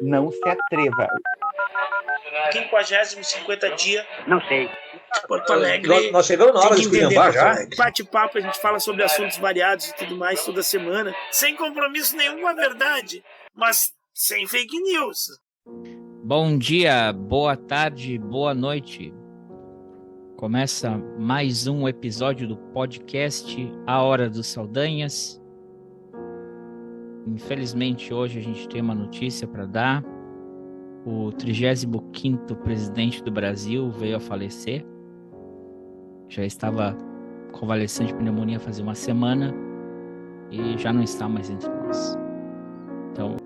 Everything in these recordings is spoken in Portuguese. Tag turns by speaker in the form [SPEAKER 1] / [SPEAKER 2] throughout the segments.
[SPEAKER 1] Não se atreva.
[SPEAKER 2] 50 dia.
[SPEAKER 3] Não sei.
[SPEAKER 2] Porto Alegre.
[SPEAKER 4] Nós chegamos na hora de esculhambar já?
[SPEAKER 2] Bate-papo, a gente fala sobre assuntos variados e tudo mais toda semana. Sem compromisso nenhum com a verdade, mas sem fake news.
[SPEAKER 5] Bom dia, boa tarde, boa noite. Começa mais um episódio do podcast A Hora dos Saldanhas. Infelizmente hoje a gente tem uma notícia para dar. O 35º presidente do Brasil veio a falecer. Já estava convalescente de pneumonia fazia uma semana e já não está mais entre nós. Então,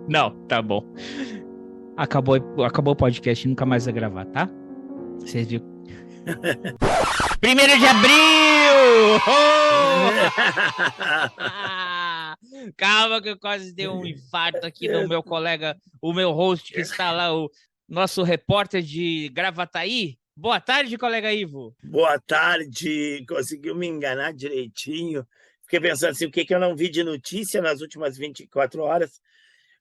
[SPEAKER 5] não, tá bom. Acabou o podcast, nunca mais vai gravar, tá? Vocês viram? 1º de abril! Calma que eu quase dei um infarto aqui no meu colega, o meu host que está lá, o nosso repórter de Gravataí. Boa tarde, colega Ivo.
[SPEAKER 2] Boa tarde, conseguiu me enganar direitinho. Fiquei pensando assim, o que eu não vi de notícia nas últimas 24 horas,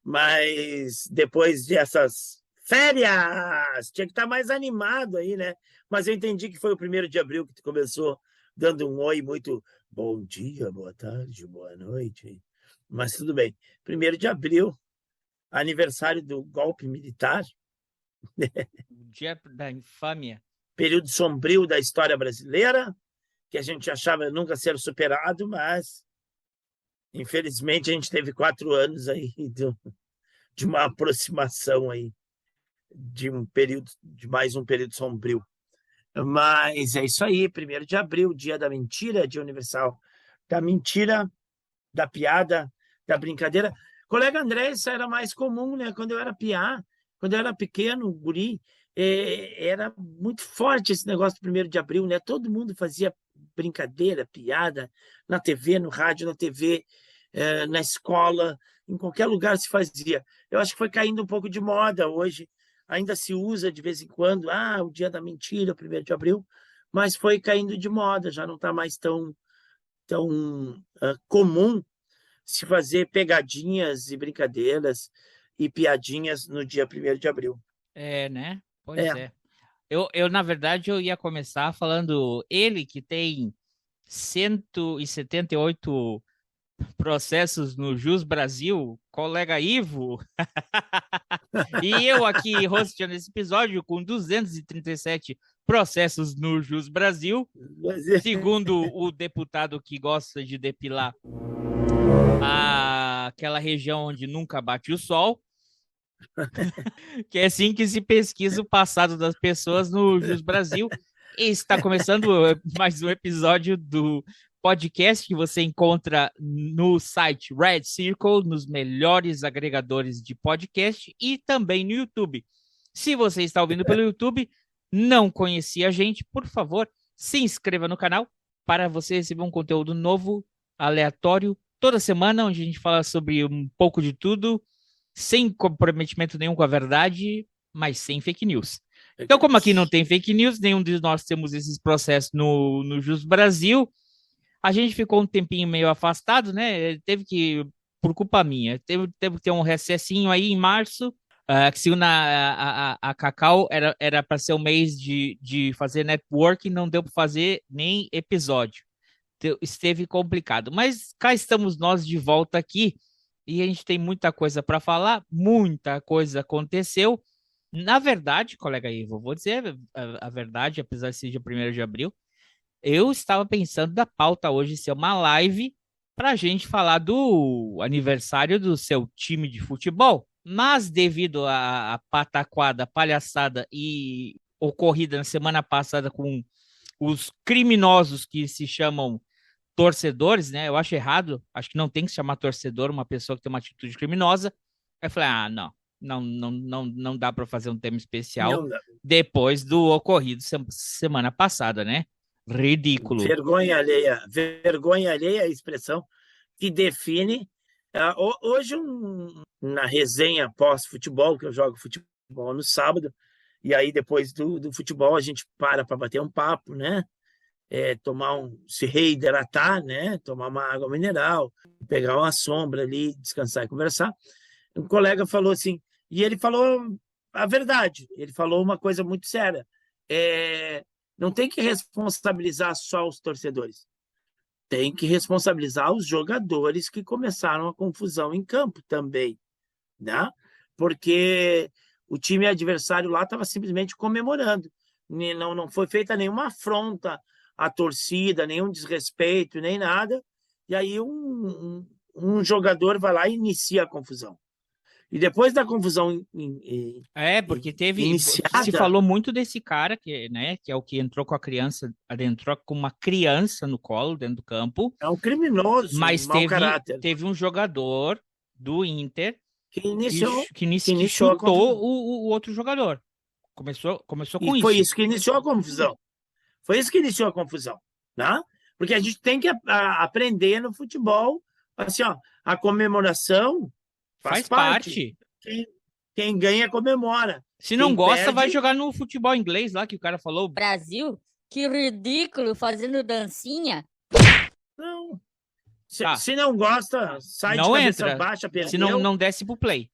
[SPEAKER 2] mas depois dessas férias, tinha que estar mais animado aí, né? Mas eu entendi que foi o 1º de abril que tu começou dando um oi muito bom dia, boa tarde, boa noite. Mas tudo bem. 1º de abril, aniversário do golpe militar.
[SPEAKER 5] O dia da infâmia.
[SPEAKER 2] Período sombrio da história brasileira, que a gente achava nunca ser superado, mas infelizmente a gente teve 4 anos aí de uma aproximação aí de mais um período sombrio. Mas é isso aí, 1º de abril, dia da mentira, dia universal da mentira, da piada, da brincadeira. Colega André, isso era mais comum, né? Quando eu era piá, quando eu era pequeno, guri, era muito forte esse negócio do 1º de abril, né? Todo mundo fazia brincadeira, piada, na TV, no rádio, na TV, na escola, em qualquer lugar se fazia. Eu acho que foi caindo um pouco de moda hoje, ainda se usa de vez em quando, o dia da mentira, o 1º de abril, mas foi caindo de moda, já não está mais tão comum se fazer pegadinhas e brincadeiras e piadinhas no dia 1º de abril.
[SPEAKER 5] É, né? Pois é. Eu, na verdade, eu ia começar falando ele que tem 178 processos no Jus Brasil, colega Ivo, e eu aqui hosteando esse episódio com 237 processos no Jus Brasil, segundo o deputado que gosta de depilar aquela região onde nunca bate o sol, que é assim que se pesquisa o passado das pessoas no Jus Brasil. E está começando mais um episódio do podcast que você encontra no site Red Circle, nos melhores agregadores de podcast e também no YouTube. Se você está ouvindo pelo YouTube, não conhecia a gente, por favor, se inscreva no canal para você receber um conteúdo novo, aleatório, toda semana, onde a gente fala sobre um pouco de tudo, sem comprometimento nenhum com a verdade, mas sem fake news. Então, como aqui não tem fake news, nenhum de nós temos esses processos no Jus Brasil, a gente ficou um tempinho meio afastado, né? Teve que, por culpa minha, teve que ter um recessinho aí em março, que segundo a Cacau era para ser um mês de fazer networking, não deu para fazer nem episódio. Esteve complicado, mas cá estamos nós de volta aqui e a gente tem muita coisa para falar, muita coisa aconteceu. Na verdade, colega Ivo, vou dizer a verdade, apesar de ser dia 1º de abril, eu estava pensando da pauta hoje ser uma live para a gente falar do aniversário do seu time de futebol, mas devido à pataquada, palhaçada e ocorrida na semana passada com os criminosos que se chamam torcedores, né? Eu acho errado, acho que não tem que se chamar torcedor uma pessoa que tem uma atitude criminosa. Aí eu falei, não dá para fazer um tema especial depois do ocorrido semana passada, né? Ridículo.
[SPEAKER 2] Vergonha alheia é a expressão que define. Hoje, na resenha pós-futebol, que eu jogo futebol no sábado, e aí depois do futebol a gente para bater um papo, né? se reidratar, né? Tomar uma água mineral, pegar uma sombra ali, descansar e conversar. Um colega falou assim, e ele falou a verdade, ele falou uma coisa muito séria. Não tem que responsabilizar só os torcedores, tem que responsabilizar os jogadores que começaram a confusão em campo também, né? Porque o time adversário lá estava simplesmente comemorando. Não foi feita nenhuma afronta à torcida, nenhum desrespeito, nem nada. E aí um jogador vai lá e inicia a confusão. E depois da confusão
[SPEAKER 5] porque
[SPEAKER 2] iniciada,
[SPEAKER 5] se falou muito desse cara, né, que é o que entrou com a criança, adentrou com uma criança no colo dentro do campo.
[SPEAKER 2] é um criminoso,
[SPEAKER 5] Mas
[SPEAKER 2] um mau caráter.
[SPEAKER 5] teve um jogador do Inter
[SPEAKER 2] que
[SPEAKER 5] chutou o outro jogador. Começou com
[SPEAKER 2] e
[SPEAKER 5] isso.
[SPEAKER 2] foi isso que iniciou a confusão. Foi isso que iniciou a confusão, né? Porque a gente tem que aprender no futebol, assim, ó, a comemoração faz parte. Quem ganha comemora.
[SPEAKER 5] Se não gosta,
[SPEAKER 2] perde,
[SPEAKER 5] vai jogar no futebol inglês lá que o cara falou.
[SPEAKER 1] Brasil, que ridículo, fazendo dancinha.
[SPEAKER 2] Não. Se não gosta, sai
[SPEAKER 5] não
[SPEAKER 2] de cabeça
[SPEAKER 5] entra.
[SPEAKER 2] baixa, perdeu.
[SPEAKER 5] Se não desce pro play.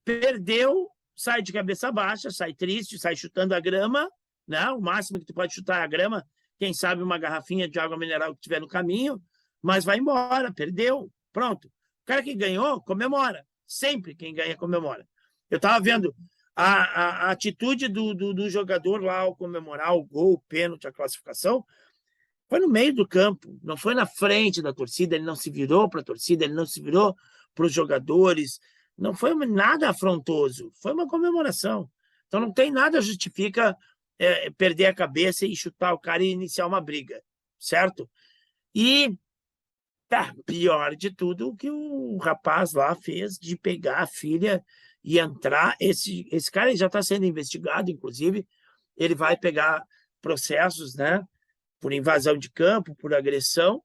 [SPEAKER 2] Perdeu, sai de cabeça baixa, sai triste, sai chutando a grama, né? O máximo que tu pode chutar é a grama, quem sabe uma garrafinha de água mineral que tiver no caminho, mas vai embora, perdeu, pronto. O cara que ganhou, comemora. Sempre quem ganha, comemora. Eu estava vendo a atitude do jogador lá ao comemorar o gol, o pênalti, a classificação, foi no meio do campo, não foi na frente da torcida, ele não se virou para a torcida, ele não se virou para os jogadores, não foi nada afrontoso, foi uma comemoração. Então não tem nada que justifica perder a cabeça e chutar o cara e iniciar uma briga, certo? E pior de tudo, o que o rapaz lá fez de pegar a filha e entrar. Esse cara já está sendo investigado, inclusive, ele vai pegar processos, né, por invasão de campo, por agressão.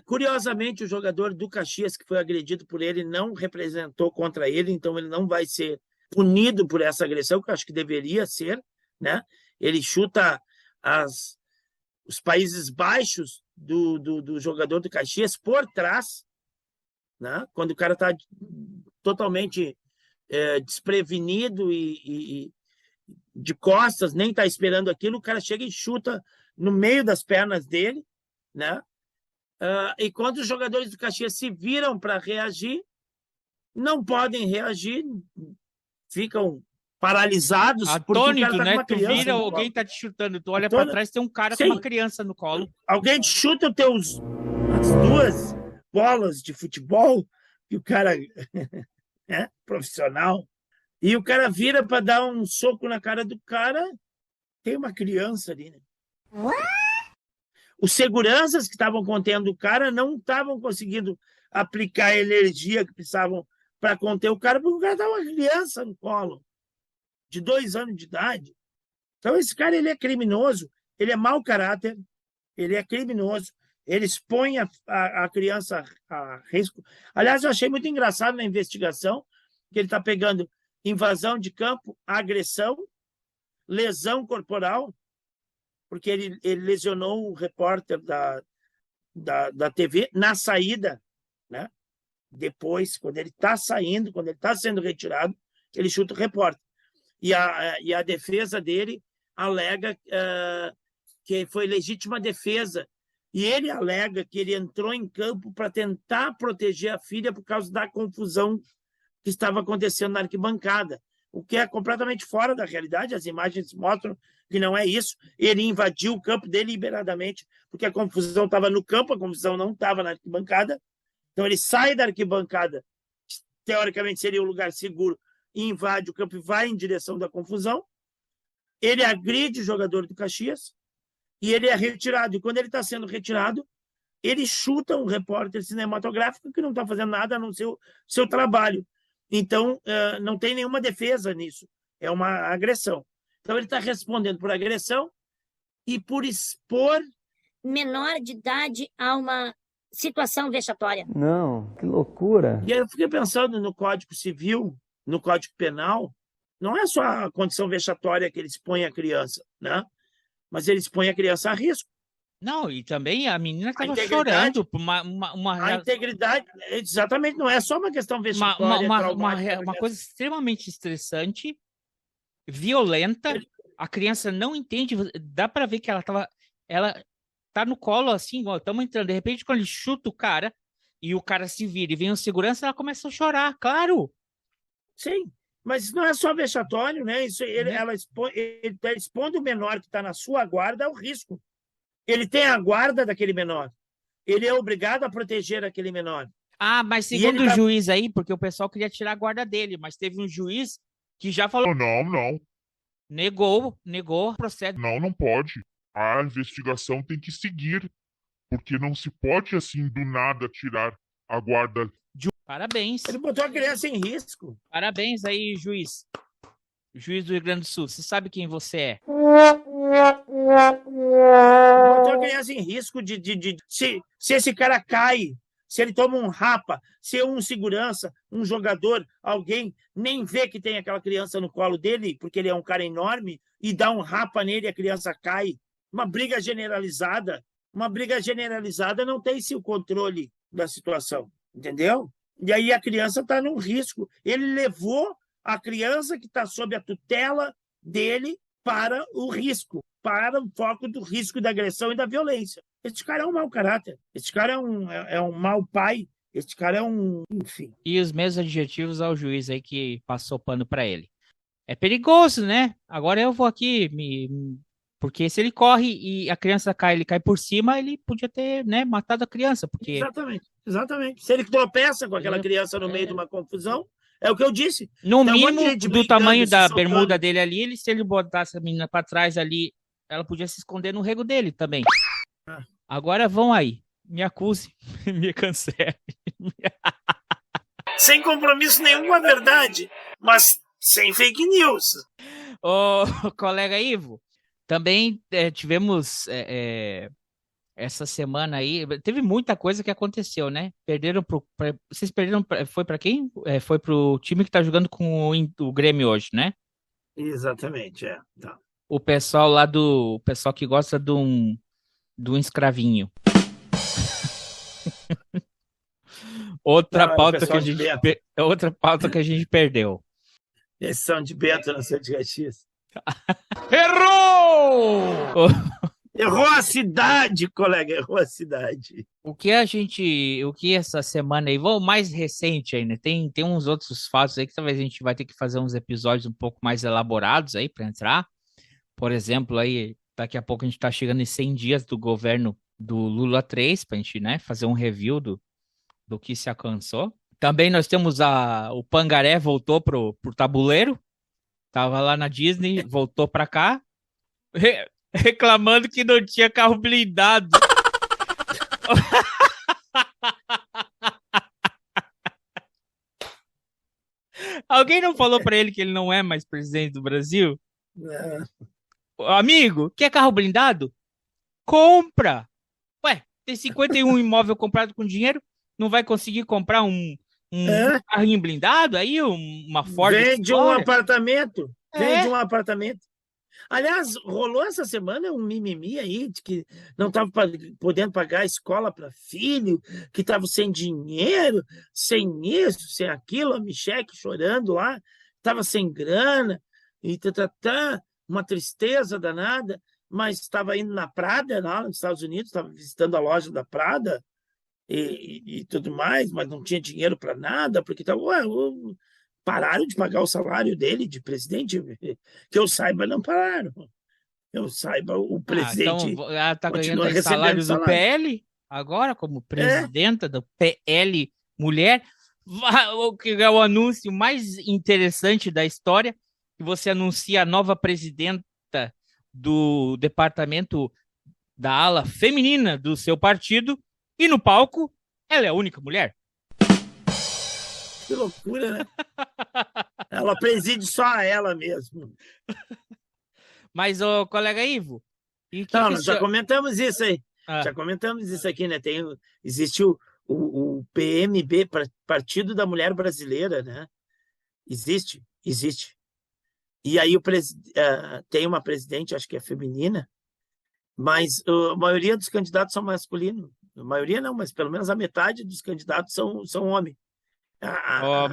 [SPEAKER 2] Curiosamente, o jogador do Caxias que foi agredido por ele não representou contra ele, então ele não vai ser punido por essa agressão, que eu acho que deveria ser, né? Ele chuta os Países Baixos do jogador do Caxias por trás, né? Quando o cara está totalmente desprevenido e de costas, nem está esperando aquilo, o cara chega e chuta no meio das pernas dele, né? E quando os jogadores do Caxias se viram para reagir, não podem reagir, ficam paralisados.
[SPEAKER 5] Atônito, né? Tu vira, alguém tá te chutando, tu olha para trás, tem um cara com uma criança no colo.
[SPEAKER 2] Alguém te chuta as duas bolas de futebol, que o cara é profissional, e o cara vira para dar um soco na cara do cara, tem uma criança ali, né? Os seguranças que estavam contendo o cara não estavam conseguindo aplicar a energia que precisavam para conter o cara, porque o cara estava uma criança no colo, de 2 anos de idade. Então, esse cara, ele é criminoso, ele é mau caráter, ele é criminoso, ele expõe a criança a risco. Aliás, eu achei muito engraçado na investigação que ele está pegando invasão de campo, agressão, lesão corporal, porque ele lesionou o repórter da TV na saída, né? Depois, quando ele está saindo, quando ele está sendo retirado, ele chuta o repórter. E a defesa dele alega que foi legítima defesa. E ele alega que ele entrou em campo para tentar proteger a filha por causa da confusão que estava acontecendo na arquibancada, o que é completamente fora da realidade. As imagens mostram que não é isso. Ele invadiu o campo deliberadamente, porque a confusão estava no campo, a confusão não estava na arquibancada. Então ele sai da arquibancada, teoricamente seria um lugar seguro, e invade o campo e vai em direção da confusão. Ele agride o jogador do Caxias e ele é retirado. E quando ele está sendo retirado, ele chuta um repórter cinematográfico que não está fazendo nada a não ser o seu trabalho. Então, não tem nenhuma defesa nisso. É uma agressão. Então, ele está respondendo por agressão e por expor
[SPEAKER 1] menor de idade a uma situação vexatória.
[SPEAKER 3] Não, que loucura.
[SPEAKER 2] E aí eu fiquei pensando no Código Civil, no Código Penal, não é só a condição vexatória que ele expõe a criança, né? mas ele expõe a criança a risco.
[SPEAKER 5] Não, e também a menina estava
[SPEAKER 2] integridade-
[SPEAKER 5] chorando por
[SPEAKER 2] A integridade, exatamente, não é só uma questão vexatória, traumática.
[SPEAKER 5] uma coisa extremamente estressante, violenta. A criança não entende, dá para ver que ela tá no colo assim, estamos entrando. De repente, quando ele chuta o cara e o cara se vira e vem o segurança, ela começa a chorar, claro.
[SPEAKER 2] Sim, mas não é só vexatório, né?
[SPEAKER 5] Né?
[SPEAKER 2] Ela ele está expondo o menor que está na sua guarda ao risco. Ele tem a guarda daquele menor. Ele é obrigado a proteger aquele menor.
[SPEAKER 5] Ah, mas segundo o juiz aí, porque o pessoal queria tirar a guarda dele, mas teve um juiz que já falou,
[SPEAKER 6] Não,
[SPEAKER 5] negou o processo.
[SPEAKER 6] não pode. A investigação tem que seguir, porque não se pode, assim, do nada tirar a guarda.
[SPEAKER 5] Parabéns.
[SPEAKER 2] Ele botou a criança em risco.
[SPEAKER 5] Parabéns aí, juiz. Juiz do Rio Grande do Sul, você sabe quem você é.
[SPEAKER 2] Botou a criança em risco se esse cara cai, se ele toma um rapa, se um segurança, um jogador, alguém nem vê que tem aquela criança no colo dele, porque ele é um cara enorme, e dá um rapa nele e a criança cai. Uma briga generalizada não tem o controle da situação, entendeu? E aí a criança está num risco. Ele levou a criança que está sob a tutela dele para o risco, para o foco do risco da agressão e da violência. Esse cara é um mau caráter, esse cara é um mau pai, esse cara é um... enfim.
[SPEAKER 5] E os mesmos adjetivos ao juiz aí que passou pano para ele. É perigoso, né? Agora eu vou aqui, porque se ele corre e a criança cai, ele cai por cima, ele podia ter, né, matado a criança, porque...
[SPEAKER 2] Exatamente. Se ele tropeça com aquela criança no meio de uma confusão, é o que eu disse.
[SPEAKER 5] No
[SPEAKER 2] Tem um monte de
[SPEAKER 5] mínimo,
[SPEAKER 2] gente
[SPEAKER 5] do
[SPEAKER 2] brigando,
[SPEAKER 5] tamanho
[SPEAKER 2] se
[SPEAKER 5] da
[SPEAKER 2] socando.
[SPEAKER 5] bermuda dele ali, se ele botasse a menina para trás ali, ela podia se esconder no rego dele também.
[SPEAKER 2] Ah.
[SPEAKER 5] Agora vão aí, me acuse, me cancele.
[SPEAKER 2] Sem compromisso nenhum com a verdade, mas sem fake news.
[SPEAKER 5] Ô, colega Ivo, também tivemos essa semana aí, teve muita coisa que aconteceu, né? Vocês perderam, foi para quem? Foi pro time que tá jogando com o Grêmio hoje, né?
[SPEAKER 2] Exatamente, Tá.
[SPEAKER 5] O pessoal o pessoal que gosta de um escravinho. Outra pauta que a gente perdeu.
[SPEAKER 2] Esses são de Bento, não sei de Caxias.
[SPEAKER 5] Errou!
[SPEAKER 2] Errou a cidade, colega, errou a cidade.
[SPEAKER 5] O que essa semana aí, o mais recente ainda, tem uns outros fatos aí que talvez a gente vai ter que fazer uns episódios um pouco mais elaborados aí para entrar. Por exemplo, aí daqui a pouco a gente está chegando em 100 dias do governo do Lula 3, para a gente, né, fazer um review do que se alcançou. Também nós temos o Pangaré voltou pro tabuleiro, tava lá na Disney, voltou para cá, reclamando que não tinha carro blindado. Alguém não falou para ele que ele não é mais presidente do Brasil? Amigo, quer carro blindado? Compra! Ué, tem 51 imóvel comprado com dinheiro, não vai conseguir comprar um carrinho blindado aí, uma Ford
[SPEAKER 2] Vende
[SPEAKER 5] Explorer?
[SPEAKER 2] um apartamento. Vende um apartamento. Aliás, rolou essa semana um mimimi aí de que não estava podendo pagar a escola para filho, que estava sem dinheiro, sem isso, sem aquilo, a Michelle chorando lá, estava sem grana, e uma tristeza danada, mas estava indo na Prada, lá nos Estados Unidos, estava visitando a loja da Prada e tudo mais, mas não tinha dinheiro para nada, porque pararam de pagar o salário dele de presidente. Que eu saiba, não pararam. Eu saiba, o presidente.
[SPEAKER 5] Então ela está ganhando
[SPEAKER 2] recebendo
[SPEAKER 5] salário do
[SPEAKER 2] salário.
[SPEAKER 5] PL, agora, como presidenta do PL Mulher. O que é o anúncio mais interessante da história, que você anuncia a nova presidenta do departamento da ala feminina do seu partido, e no palco, ela é a única mulher.
[SPEAKER 2] Que loucura, né? Ela preside só a ela mesmo.
[SPEAKER 5] Mas, ô colega Ivo...
[SPEAKER 2] nós já comentamos isso aí. Já comentamos isso aqui, né? Existe o PMB, Partido da Mulher Brasileira, né? Existe. E aí tem uma presidente, acho que é feminina, Mas a maioria dos candidatos são masculinos. A maioria não, mas pelo menos a metade dos candidatos são homens.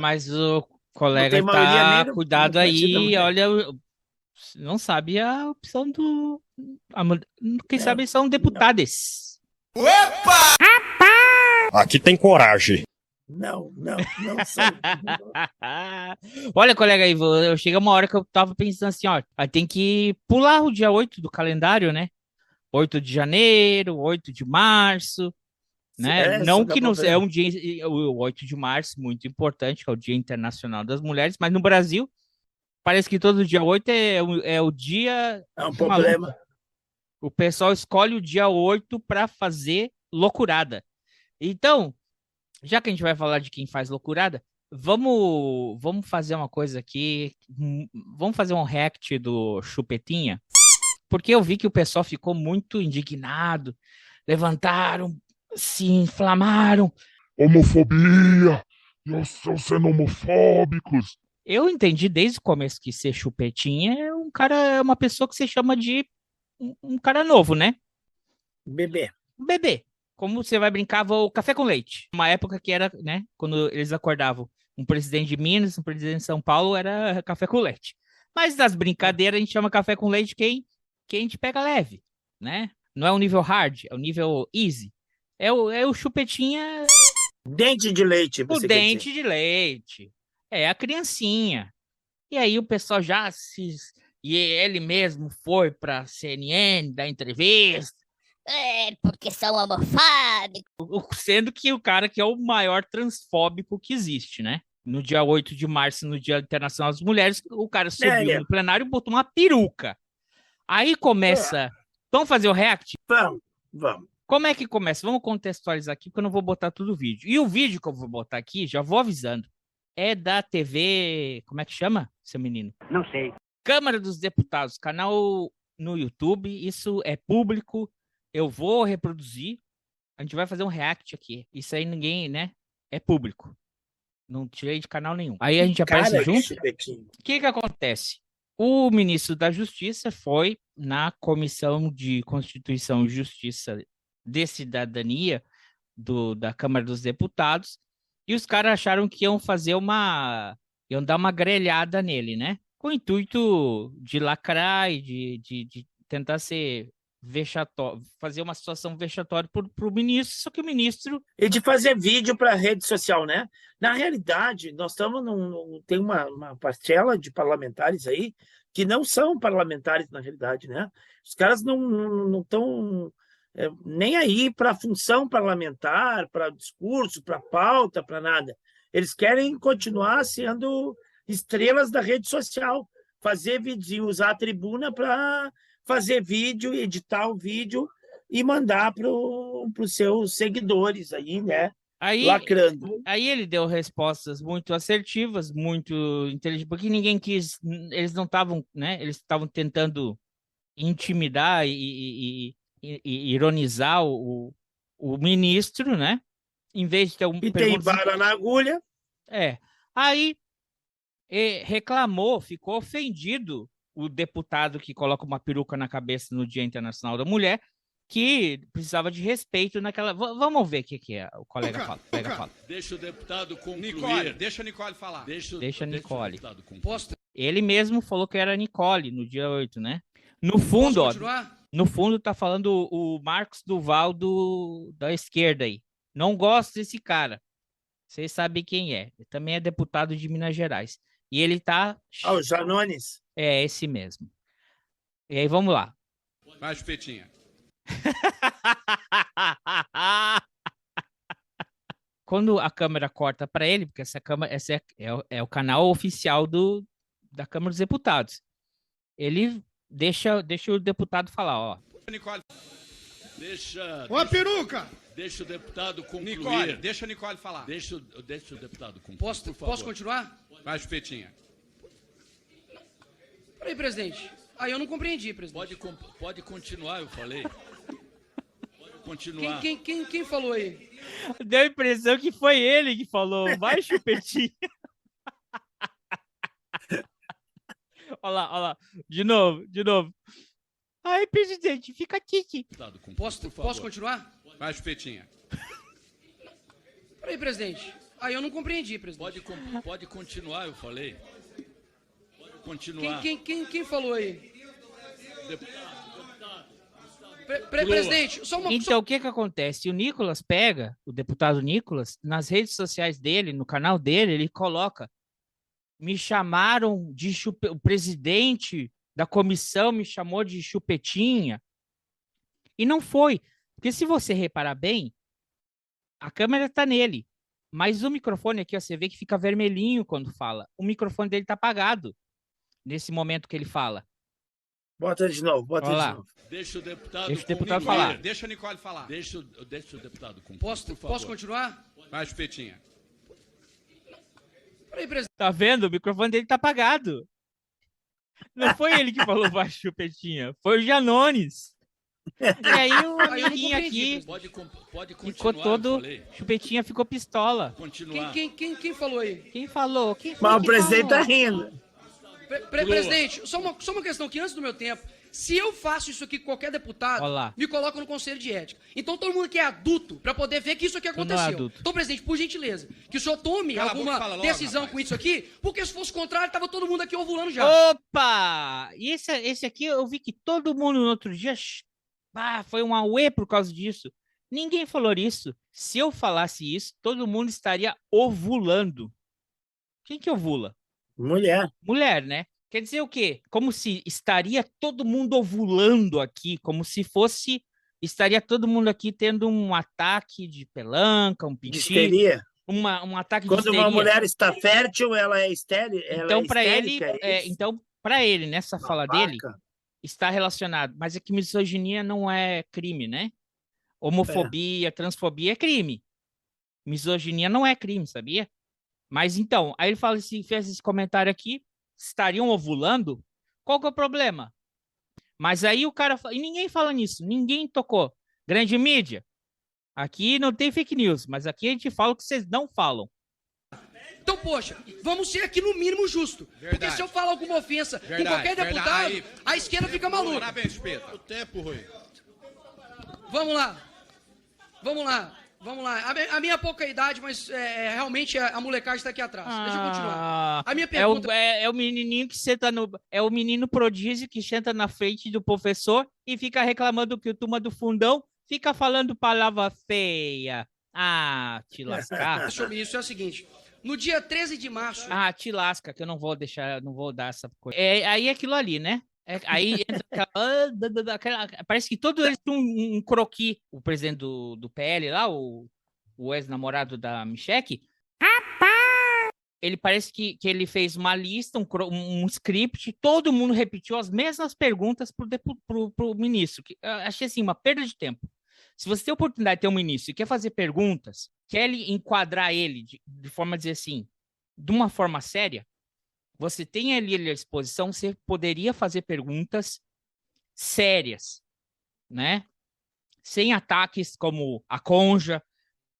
[SPEAKER 5] Mas o
[SPEAKER 2] Não
[SPEAKER 5] colega
[SPEAKER 2] tem maioria nem
[SPEAKER 5] tá,
[SPEAKER 2] no
[SPEAKER 5] cuidado
[SPEAKER 2] Partido da
[SPEAKER 5] aí,
[SPEAKER 2] Mulher.
[SPEAKER 5] olha, não sabe a opção do... Quem
[SPEAKER 2] Não,
[SPEAKER 5] sabe são deputados.
[SPEAKER 7] Aqui tem coragem.
[SPEAKER 2] Não são.
[SPEAKER 5] Olha, colega, aí, chega uma hora que eu tava pensando assim, ó, aí tem que pular o dia 8 do calendário, né? 8 de janeiro, 8 de março, né?
[SPEAKER 2] Isso
[SPEAKER 5] Não
[SPEAKER 2] dá
[SPEAKER 5] que
[SPEAKER 2] pra
[SPEAKER 5] não
[SPEAKER 2] ver.
[SPEAKER 5] é um dia, o 8 de março, muito importante, que é o Dia Internacional das Mulheres, mas no Brasil, parece que todo dia 8 é o dia
[SPEAKER 2] É um
[SPEAKER 5] maluco.
[SPEAKER 2] problema.
[SPEAKER 5] O pessoal escolhe o dia 8 para fazer loucurada. Então, já que a gente vai falar de quem faz loucurada, vamos fazer uma coisa aqui. Vamos fazer um react do Chupetinha, porque eu vi que o pessoal ficou muito indignado, levantaram, se inflamaram.
[SPEAKER 6] Homofobia! Estão sendo homofóbicos!
[SPEAKER 5] Eu entendi desde o começo que ser Chupetinha é uma pessoa que se chama de um cara novo, né?
[SPEAKER 2] Bebê.
[SPEAKER 5] Um bebê. Como você vai brincar, o café com leite. Uma época que era, né, quando eles acordavam, um presidente de Minas, um presidente de São Paulo, era café com leite. Mas das brincadeiras, a gente chama café com leite quem a gente pega leve, né? Não é o nível hard, é o nível easy. É o Chupetinha,
[SPEAKER 2] Dente de leite,
[SPEAKER 5] o
[SPEAKER 2] você quer dizer.
[SPEAKER 5] dente de leite. É a criancinha. E aí o pessoal já se... E ele mesmo foi pra CNN dar entrevista,
[SPEAKER 1] Porque são homofóbicos.
[SPEAKER 5] sendo que o cara que é o maior transfóbico que existe, né? No dia 8 de março, no Dia Internacional das Mulheres, o cara subiu no plenário e botou uma peruca. Aí começa... Vamos fazer o react?
[SPEAKER 2] Vamos.
[SPEAKER 5] Como é que começa? Vamos contextualizar aqui, porque eu não vou botar tudo o vídeo. E o vídeo que eu vou botar aqui, já vou avisando, é da TV... Como é que chama, seu menino?
[SPEAKER 8] Não sei.
[SPEAKER 5] Câmara dos Deputados, canal no YouTube, isso é público, eu vou reproduzir, a gente vai fazer um react aqui. Isso aí ninguém, né? É público. Não tirei de canal nenhum. Aí a gente aparece junto. O que acontece? O ministro da Justiça foi na Comissão de Constituição e Justiça de Cidadania da Câmara dos Deputados e os caras acharam que iam iam dar uma grelhada nele, né? Com o intuito de lacrar e de tentar ser vexatório, fazer uma situação vexatória para o ministro, só que o ministro...
[SPEAKER 2] E de fazer vídeo para rede social, né? Na realidade, nós estamos tem uma parcela de parlamentares aí que não são parlamentares na realidade, né? Os caras não estão nem aí para a função parlamentar, para discurso, para pauta, para nada. Eles querem continuar sendo estrelas da rede social, fazer vídeo, usar a tribuna para fazer vídeo, editar o vídeo e mandar para os seus seguidores aí, né? Lacrando.
[SPEAKER 5] Aí ele deu respostas muito assertivas, muito inteligentes, porque ninguém quis, eles não estavam, né? Eles estavam tentando intimidar e ironizar o ministro, né? Em vez de ter
[SPEAKER 2] E tem vara na agulha.
[SPEAKER 5] Aí reclamou, ficou ofendido o deputado que coloca uma peruca na cabeça no Dia Internacional da Mulher, que precisava de respeito naquela... Vamos ver o que é o colega fala.
[SPEAKER 9] Deixa o deputado concluir.
[SPEAKER 8] Nicole, deixa a Nicole falar.
[SPEAKER 5] Deixa a Nicole.
[SPEAKER 9] Posso...
[SPEAKER 5] Ele mesmo falou que era Nicole no dia 8, né? No fundo, ó, no fundo tá falando o Marcos Duval da esquerda aí. Não gosto desse cara. Vocês sabem quem é. Ele também é deputado de Minas Gerais. E ele tá...
[SPEAKER 2] o Janones.
[SPEAKER 5] É, esse mesmo. E aí, vamos lá.
[SPEAKER 9] Vai, Chupetinha.
[SPEAKER 5] Quando a câmera corta para ele, porque esse é o canal oficial da Câmara dos Deputados, ele deixa o deputado falar, ó.
[SPEAKER 9] Nicole. Deixa...
[SPEAKER 8] Ô, peruca!
[SPEAKER 9] Deixa o deputado concluir.
[SPEAKER 8] Nicole, deixa a Nicole falar.
[SPEAKER 9] Deixa o deputado concluir,
[SPEAKER 8] Posso continuar?
[SPEAKER 9] Vai, Chupetinha.
[SPEAKER 8] Peraí, presidente. Eu não compreendi, presidente.
[SPEAKER 9] Pode continuar, eu falei. Pode continuar.
[SPEAKER 8] Quem falou aí?
[SPEAKER 5] Deu a impressão que foi ele que falou, vai, Chupetinha. Olha lá. De novo. Ai, presidente, fica tique.
[SPEAKER 9] Deputado Cumpra,
[SPEAKER 8] Posso
[SPEAKER 9] por favor.
[SPEAKER 8] continuar?
[SPEAKER 9] Vai, Chupetinha.
[SPEAKER 8] Peraí, presidente. Aí eu não compreendi, presidente.
[SPEAKER 9] Pode continuar, eu falei. Pode continuar.
[SPEAKER 8] Quem falou aí?
[SPEAKER 9] Deputado.
[SPEAKER 8] Presidente, só uma...
[SPEAKER 5] Então, o que acontece? O Nicolas pega, o deputado Nicolas, nas redes sociais dele, no canal dele, ele coloca: me chamaram de o presidente da comissão me chamou de chupetinha. E não foi. Porque se você reparar bem, a câmera tá nele. Mas o microfone aqui, ó, você vê que fica vermelhinho quando fala. O microfone dele tá apagado nesse momento que ele fala.
[SPEAKER 2] Bota de novo, bota
[SPEAKER 5] Olha
[SPEAKER 2] de
[SPEAKER 5] lá.
[SPEAKER 2] novo.
[SPEAKER 9] Deixa o deputado,
[SPEAKER 5] Deixa o deputado
[SPEAKER 9] concluir.
[SPEAKER 5] falar.
[SPEAKER 8] Deixa a Nicole falar.
[SPEAKER 9] Deixa o deputado cumprir,
[SPEAKER 8] Posso
[SPEAKER 9] por favor.
[SPEAKER 8] continuar?
[SPEAKER 9] Vai, Chupetinha.
[SPEAKER 8] Peraí, presidente.
[SPEAKER 5] Tá vendo? O microfone dele tá apagado. Não foi ele que falou vai, chupetinha. Foi o Janones. E aí o
[SPEAKER 8] Aí eu não
[SPEAKER 5] amiguinho
[SPEAKER 8] compreendi,
[SPEAKER 5] aqui
[SPEAKER 9] Pode continuar,
[SPEAKER 5] ficou
[SPEAKER 9] eu
[SPEAKER 5] todo...
[SPEAKER 9] falei.
[SPEAKER 5] Chupetinha ficou pistola.
[SPEAKER 9] Continuar.
[SPEAKER 8] Quem falou aí?
[SPEAKER 5] Quem falou? Quem foi
[SPEAKER 2] Mas o
[SPEAKER 5] que
[SPEAKER 2] presidente tá
[SPEAKER 5] falou?
[SPEAKER 2] rindo.
[SPEAKER 8] Presidente, só uma questão que antes do meu tempo, se eu faço isso aqui com qualquer deputado,
[SPEAKER 5] Olha lá.
[SPEAKER 8] me coloca no conselho de ética. Então todo mundo que é adulto, pra poder ver que isso aqui
[SPEAKER 5] não é
[SPEAKER 8] aconteceu.
[SPEAKER 5] adulto.
[SPEAKER 8] Então, presidente, por gentileza, que o senhor tome
[SPEAKER 9] Cala a boca e fala
[SPEAKER 8] alguma
[SPEAKER 9] logo,
[SPEAKER 8] decisão
[SPEAKER 9] rapaz.
[SPEAKER 8] com isso aqui, porque se fosse o contrário, tava todo mundo aqui ovulando já.
[SPEAKER 5] Opa! E esse aqui eu vi que todo mundo no outro dia foi um auê por causa disso. Ninguém falou isso. Se eu falasse isso, todo mundo estaria ovulando. Quem que ovula?
[SPEAKER 2] Mulher.
[SPEAKER 5] Mulher, né? Quer dizer o quê? Como se estaria todo mundo ovulando aqui, como se fosse... Estaria todo mundo aqui tendo um ataque de pelanca, um
[SPEAKER 2] De
[SPEAKER 5] piti,
[SPEAKER 2] histeria.
[SPEAKER 5] um ataque de
[SPEAKER 2] Quando
[SPEAKER 5] histeria.
[SPEAKER 2] uma mulher está fértil, ela é estéril.
[SPEAKER 5] Então, para ele,
[SPEAKER 2] histérica, é isso?
[SPEAKER 5] então, para ele, nessa fala dele,
[SPEAKER 2] Vaca.
[SPEAKER 5] está relacionado. Mas é que misoginia não é crime, né? Homofobia, transfobia é crime. Misoginia não é crime, sabia? Mas então, aí ele fala assim, fez esse comentário aqui, estariam ovulando? Qual que é o problema? Mas aí o cara... E ninguém fala nisso, ninguém tocou. Grande mídia, aqui não tem fake news, mas aqui a gente fala o que vocês não falam.
[SPEAKER 8] Então, poxa, vamos ser aqui no mínimo justo. Porque
[SPEAKER 9] Verdade.
[SPEAKER 8] se eu falar alguma ofensa com qualquer
[SPEAKER 9] verdade.
[SPEAKER 8] deputado,
[SPEAKER 9] Aí-
[SPEAKER 8] a esquerda fica maluca.
[SPEAKER 9] Parabéns, Chupeta. O tempo, Rui.
[SPEAKER 8] Vamos lá. A minha pouca idade, mas realmente a molecagem está aqui atrás. Deixa eu continuar. A minha pergunta...
[SPEAKER 5] É o menininho que senta no... É o menino prodígio que senta na frente do professor e fica reclamando que o turma do fundão fica falando palavra feia. Ah, te lascar.
[SPEAKER 8] sobre isso é o seguinte. No dia 13 de março...
[SPEAKER 5] Ah, te lasca, que eu não vou deixar, não vou dar essa coisa. Aí é aquilo ali, né? Aí entra parece que todos eles têm um croquis. O presidente do PL lá, o ex-namorado da Michele, ele parece que ele fez uma lista, um script, todo mundo repetiu as mesmas perguntas pro ministro. Que eu achei assim, uma perda de tempo. Se você tem a oportunidade de ter um ministro e quer fazer perguntas, quer enquadrar ele de forma a dizer assim, de uma forma séria, você tem ali à disposição, você poderia fazer perguntas sérias, né? Sem ataques como a Conja.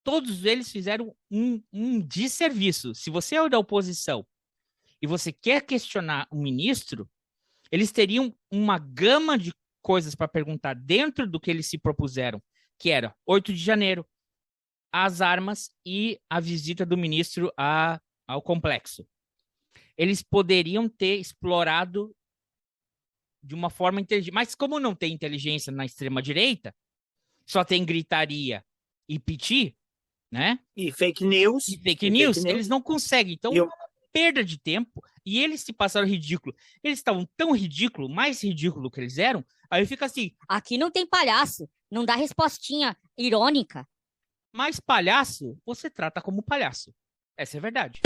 [SPEAKER 5] Todos eles fizeram um desserviço. Se você é da oposição e você quer questionar o ministro, eles teriam uma gama de coisas para perguntar dentro do que eles se propuseram, que era 8 de janeiro, as armas e a visita do ministro ao complexo. Eles poderiam ter explorado de uma forma inteligente. Mas como não tem inteligência na extrema-direita, só tem gritaria e piti, né?
[SPEAKER 2] E fake news.
[SPEAKER 5] E fake news, eles não conseguem. Então, é uma perda de tempo. E eles se passaram ridículo. Eles estavam tão ridículo, mais ridículo que eles eram, aí fica assim...
[SPEAKER 7] Aqui não tem palhaço, não dá respostinha irônica.
[SPEAKER 5] Mas palhaço, você trata como palhaço. Essa é a verdade.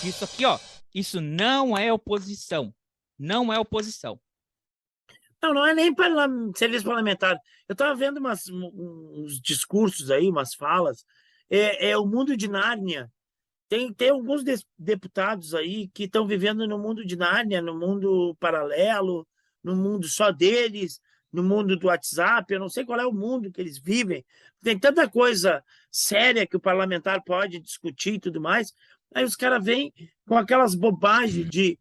[SPEAKER 5] Isso aqui, ó, isso não é oposição. Não é oposição.
[SPEAKER 2] Não é nem serviço parlamentar. Eu estava vendo uns discursos aí, umas falas. É o mundo de Nárnia. Tem alguns deputados aí que estão vivendo no mundo de Nárnia, no mundo paralelo, no mundo só deles, no mundo do WhatsApp. Eu não sei qual é o mundo que eles vivem. Tem tanta coisa séria que o parlamentar pode discutir e tudo mais. Aí os caras vêm com aquelas bobagens de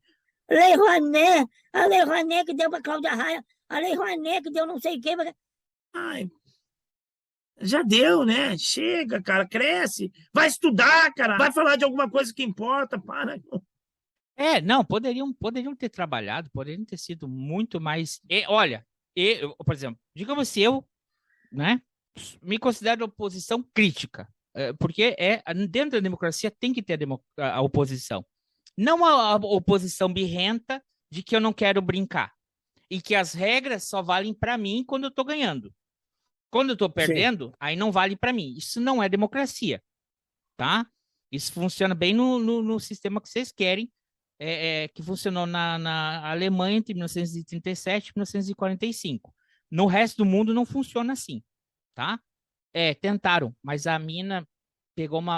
[SPEAKER 1] Lei Rouanet, a Lei Rouanet que deu para Cláudia Raia A Lei Rouanet que deu não sei o quê.
[SPEAKER 2] Ai, já deu, né? Chega, cara, cresce. Vai estudar, cara. Vai falar de alguma coisa que importa, para.
[SPEAKER 5] Não, poderiam ter trabalhado, poderiam ter sido muito mais. Olha, por exemplo, digamos se eu, né, me considero oposição crítica, porque dentro da democracia tem que ter a oposição. Não a oposição birrenta de que eu não quero brincar e que as regras só valem para mim quando eu estou ganhando. Quando eu estou perdendo, aí não vale para mim. Isso não é democracia, tá? Isso funciona bem no sistema que vocês querem, que funcionou na Alemanha entre 1937 e 1945. No resto do mundo não funciona assim, tá? Tentaram, mas a mina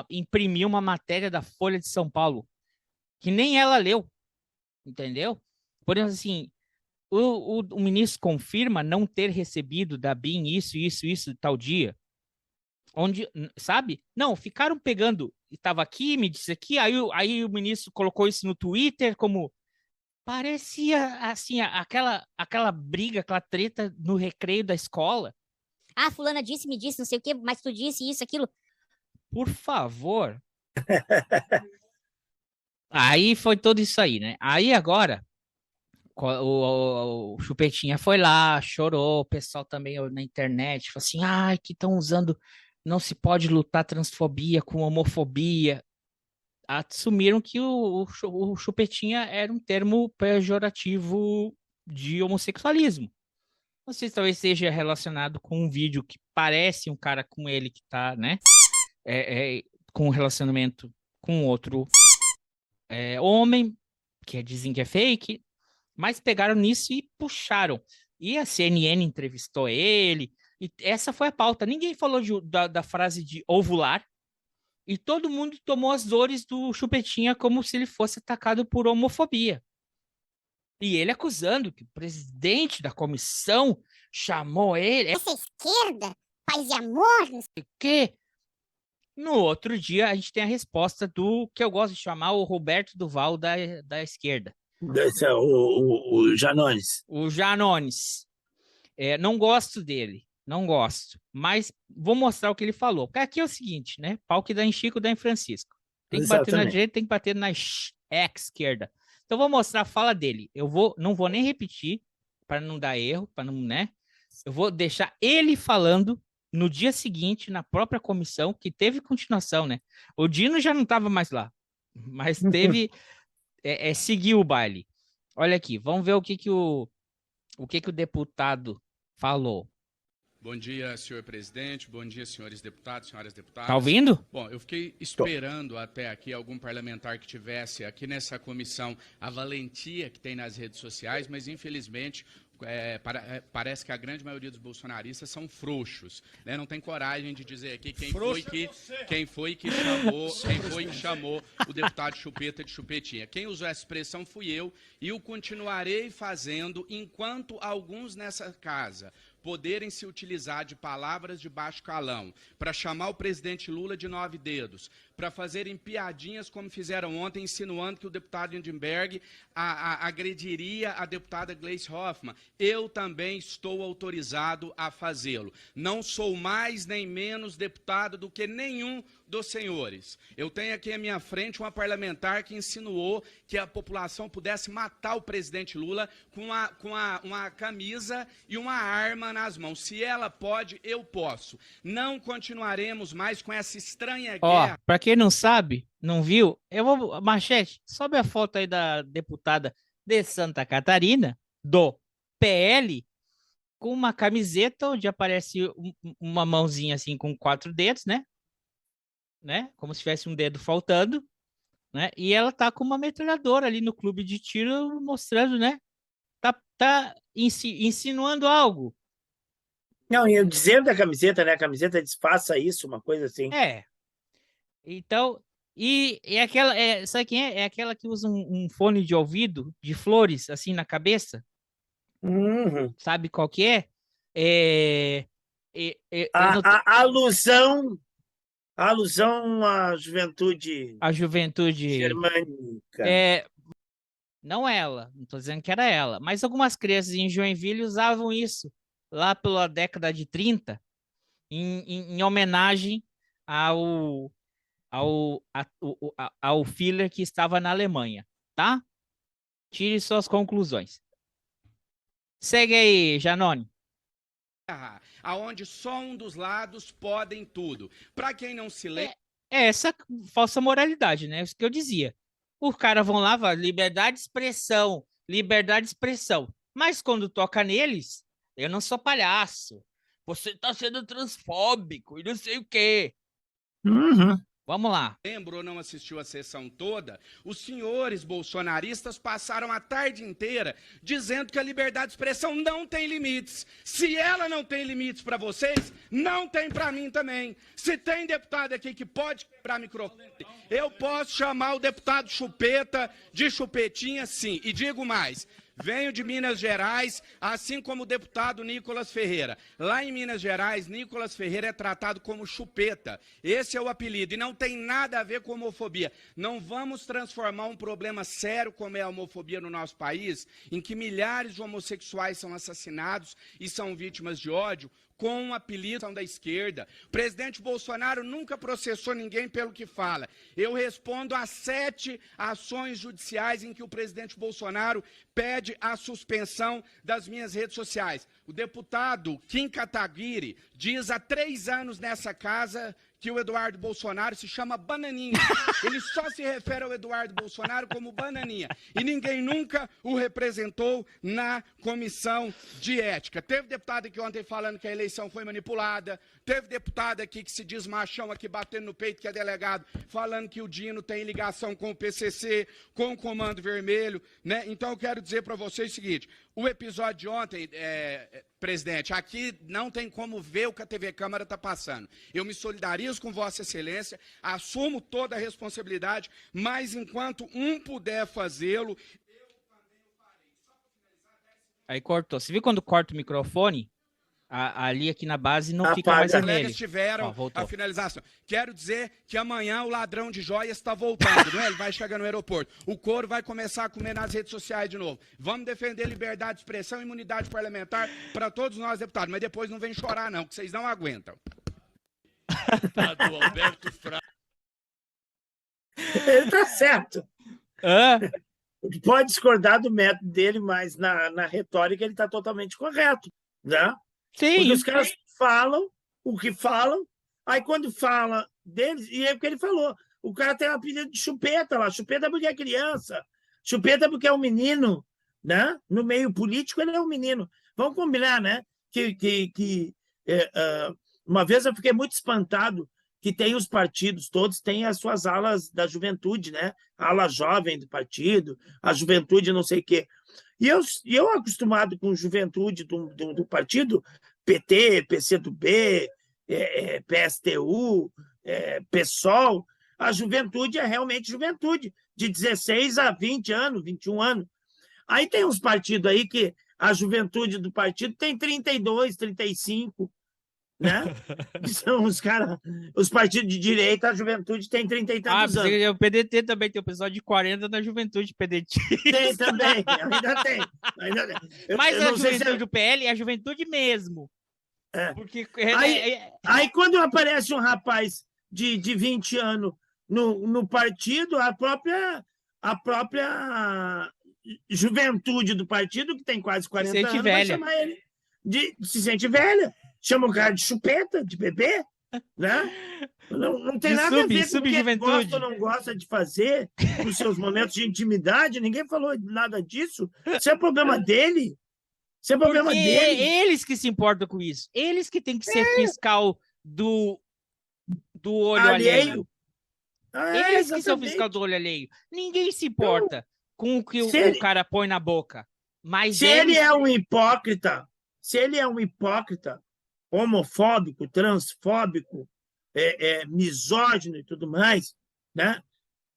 [SPEAKER 5] imprimiu uma matéria da Folha de São Paulo que nem ela leu, entendeu? Por exemplo, assim, o ministro confirma não ter recebido da BIM isso, tal dia. Onde, sabe? Não, ficaram pegando, estava aqui, me disse aqui, aí o ministro colocou isso no Twitter como parecia, assim, aquela briga, aquela treta no recreio da escola.
[SPEAKER 7] Ah, fulana disse, me disse, não sei o quê, mas tu disse isso, aquilo.
[SPEAKER 5] Por favor. Aí foi tudo isso aí, né? Aí agora, o Chupetinha foi lá, chorou, o pessoal também na internet, falou assim, ai, que estão usando, não se pode lutar transfobia com homofobia. Assumiram que o Chupetinha era um termo pejorativo de homossexualismo. Não sei se talvez seja relacionado com um vídeo que parece um cara com ele que tá, né, com um relacionamento com outro homem, que dizem que é fake, mas pegaram nisso e puxaram. E a CNN entrevistou ele, e essa foi a pauta. Ninguém falou da frase de ovular, e todo mundo tomou as dores do Chupetinha como se ele fosse atacado por homofobia. E ele acusando que o presidente da comissão chamou ele...
[SPEAKER 7] Essa esquerda, paz e amor, não sei
[SPEAKER 5] o quê. No outro dia, a gente tem a resposta do que eu gosto de chamar o Roberto Duval da esquerda.
[SPEAKER 2] Esse é o Janones.
[SPEAKER 5] O Janones. Não gosto dele, não gosto. Mas vou mostrar o que ele falou. Porque aqui é o seguinte, né? Pau que dá em Chico, dá em Francisco. Tem que bater na direita, tem que bater na esquerda. Então vou mostrar a fala dele. Não vou nem repetir para não dar erro, para não, né? Eu vou deixar ele falando no dia seguinte, na própria comissão, que teve continuação, né? O Dino já não estava mais lá, mas teve... seguiu o baile. Olha aqui, vamos ver o que o deputado falou.
[SPEAKER 9] Bom dia, senhor presidente. Bom dia, senhores deputados, senhoras deputadas.
[SPEAKER 5] Tá ouvindo?
[SPEAKER 9] Bom, eu fiquei esperando até aqui algum parlamentar que tivesse aqui nessa comissão a valentia que tem nas redes sociais, mas infelizmente parece que a grande maioria dos bolsonaristas são frouxos, né? Não tem coragem de dizer aqui quem foi que chamou o deputado Chupeta de Chupetinha. Quem usou essa expressão fui eu e o continuarei fazendo enquanto alguns nessa casa poderem se utilizar de palavras de baixo calão para chamar o presidente Lula de 9 dedos, para fazerem piadinhas como fizeram ontem, insinuando que o deputado Lindenberg agrediria a deputada Gleice Hoffmann. Eu também estou autorizado a fazê-lo. Não sou mais nem menos deputado do que nenhum dos senhores. Eu tenho aqui à minha frente uma parlamentar que insinuou que a população pudesse matar o presidente Lula com uma camisa e uma arma nas mãos. Se ela pode, eu posso. Não continuaremos mais com essa estranha guerra.
[SPEAKER 5] Para quem não sabe, não viu, Machete, sobe a foto aí da deputada de Santa Catarina, do PL, com uma camiseta onde aparece uma mãozinha assim com 4 dedos, né? Como se tivesse um dedo faltando, né? E ela tá com uma metralhadora ali no clube de tiro mostrando, né? Tá insinuando algo.
[SPEAKER 2] Não, e o dizer da camiseta, né? A camiseta disfarça isso, uma coisa assim.
[SPEAKER 5] Então, e aquela, sabe quem é? É aquela que usa um fone de ouvido de flores assim na cabeça. Sabe qual que é?
[SPEAKER 2] A alusão à juventude.
[SPEAKER 5] A juventude
[SPEAKER 2] germânica.
[SPEAKER 5] Não ela, não tô dizendo que era ela, mas algumas crianças em Joinville usavam isso lá pela década de 30 em homenagem ao Führer que estava na Alemanha, tá? Tire suas conclusões. Segue aí, Janone.
[SPEAKER 9] Aonde só um dos lados podem tudo. Para quem não se lembra...
[SPEAKER 5] É essa falsa moralidade, né? Isso que eu dizia. Os caras vão lá, liberdade de expressão, liberdade de expressão. Mas quando toca neles, eu não sou palhaço. Você tá sendo transfóbico e não sei o quê.
[SPEAKER 2] Uhum.
[SPEAKER 5] Vamos lá.
[SPEAKER 9] Lembro ou não assistiu a sessão toda? Os senhores bolsonaristas passaram a tarde inteira dizendo que a liberdade de expressão não tem limites. Se ela não tem limites para vocês, não tem para mim também. Se tem deputado aqui que pode quebrar microfone, eu posso chamar o deputado Chupeta de Chupetinha, sim. E digo mais. Venho de Minas Gerais, assim como o deputado Nicolas Ferreira. Lá em Minas Gerais, Nicolas Ferreira é tratado como chupeta. Esse é o apelido e não tem nada a ver com homofobia. Não vamos transformar um problema sério como é a homofobia no nosso país, em que milhares de homossexuais são assassinados e são vítimas de ódio, com um apelido da esquerda. O presidente Bolsonaro nunca processou ninguém pelo que fala. Eu respondo a 7 ações judiciais em que o presidente Bolsonaro pede a suspensão das minhas redes sociais. O deputado Kim Kataguiri diz há 3 anos nessa casa que o Eduardo Bolsonaro se chama Bananinha. Ele só se refere ao Eduardo Bolsonaro como Bananinha. E ninguém nunca o representou na comissão de ética. Teve deputado aqui ontem falando que a eleição foi manipulada. Teve deputado aqui que se diz machão aqui batendo no peito, que é delegado, falando que o Dino tem ligação com o PCC, com o Comando Vermelho, né? Então eu quero dizer para vocês o seguinte, o episódio de ontem, presidente, aqui não tem como ver o que a TV Câmara está passando. Eu me solidarizo com Vossa Excelência, assumo toda a responsabilidade, mas enquanto um puder fazê-lo, eu também o farei.
[SPEAKER 5] Aí cortou. Você viu quando corta o microfone? Ali aqui na base não fica mais
[SPEAKER 9] Os colegas
[SPEAKER 5] vermelho.
[SPEAKER 9] tiveram a finalização. Quero dizer que amanhã o ladrão de joias está voltando, né? Ele vai chegar no aeroporto. O couro vai começar a comer nas redes sociais de novo. Vamos defender liberdade de expressão e imunidade parlamentar para todos nós, deputados. Mas depois não vem chorar, não, que vocês não aguentam.
[SPEAKER 2] Do Alberto Fraga. Ele tá certo. Pode discordar do método dele, mas na retórica ele está totalmente correto, né?
[SPEAKER 5] Sim.
[SPEAKER 2] Porque os caras falam o que falam, aí quando fala deles, e é o que ele falou, o cara tem um apelido de chupeta lá, chupeta porque é criança, chupeta porque é um menino, né? No meio político ele é um menino. Vamos combinar, né? Uma vez eu fiquei muito espantado que tem os partidos, todos têm as suas alas da juventude, né? A ala jovem do partido, a juventude não sei o quê. E eu acostumado com juventude do partido, PT, PCdoB, PSTU, PSOL, a juventude é realmente juventude, de 16 a 20 anos, 21 anos. Aí tem uns partidos aí que a juventude do partido tem 32, 35, né? São os caras, os partidos de direita, a juventude tem 30 e tantos anos.
[SPEAKER 5] O PDT também tem o pessoal de 40 na juventude PDT.
[SPEAKER 2] Tem também, ainda tem.
[SPEAKER 5] Mas a juventude do PL é a juventude mesmo. Porque
[SPEAKER 2] aí quando aparece um rapaz de 20 anos no partido, a própria juventude do partido, que tem quase 40 anos, vai chamar ele se sente velha. Chama o cara de chupeta, de bebê, né? Não tem nada a ver com o que gosta ou não gosta de fazer nos seus momentos de intimidade. Ninguém falou nada disso. Isso é problema dele. Isso é problema dele.
[SPEAKER 5] Eles que se importam com isso. Eles que têm que ser fiscal do olho alheio. Eles que são fiscal do olho alheio. Ninguém se importa com o que o cara põe na boca. Mas
[SPEAKER 2] se ele é um hipócrita, homofóbico, transfóbico, misógino e tudo mais, né?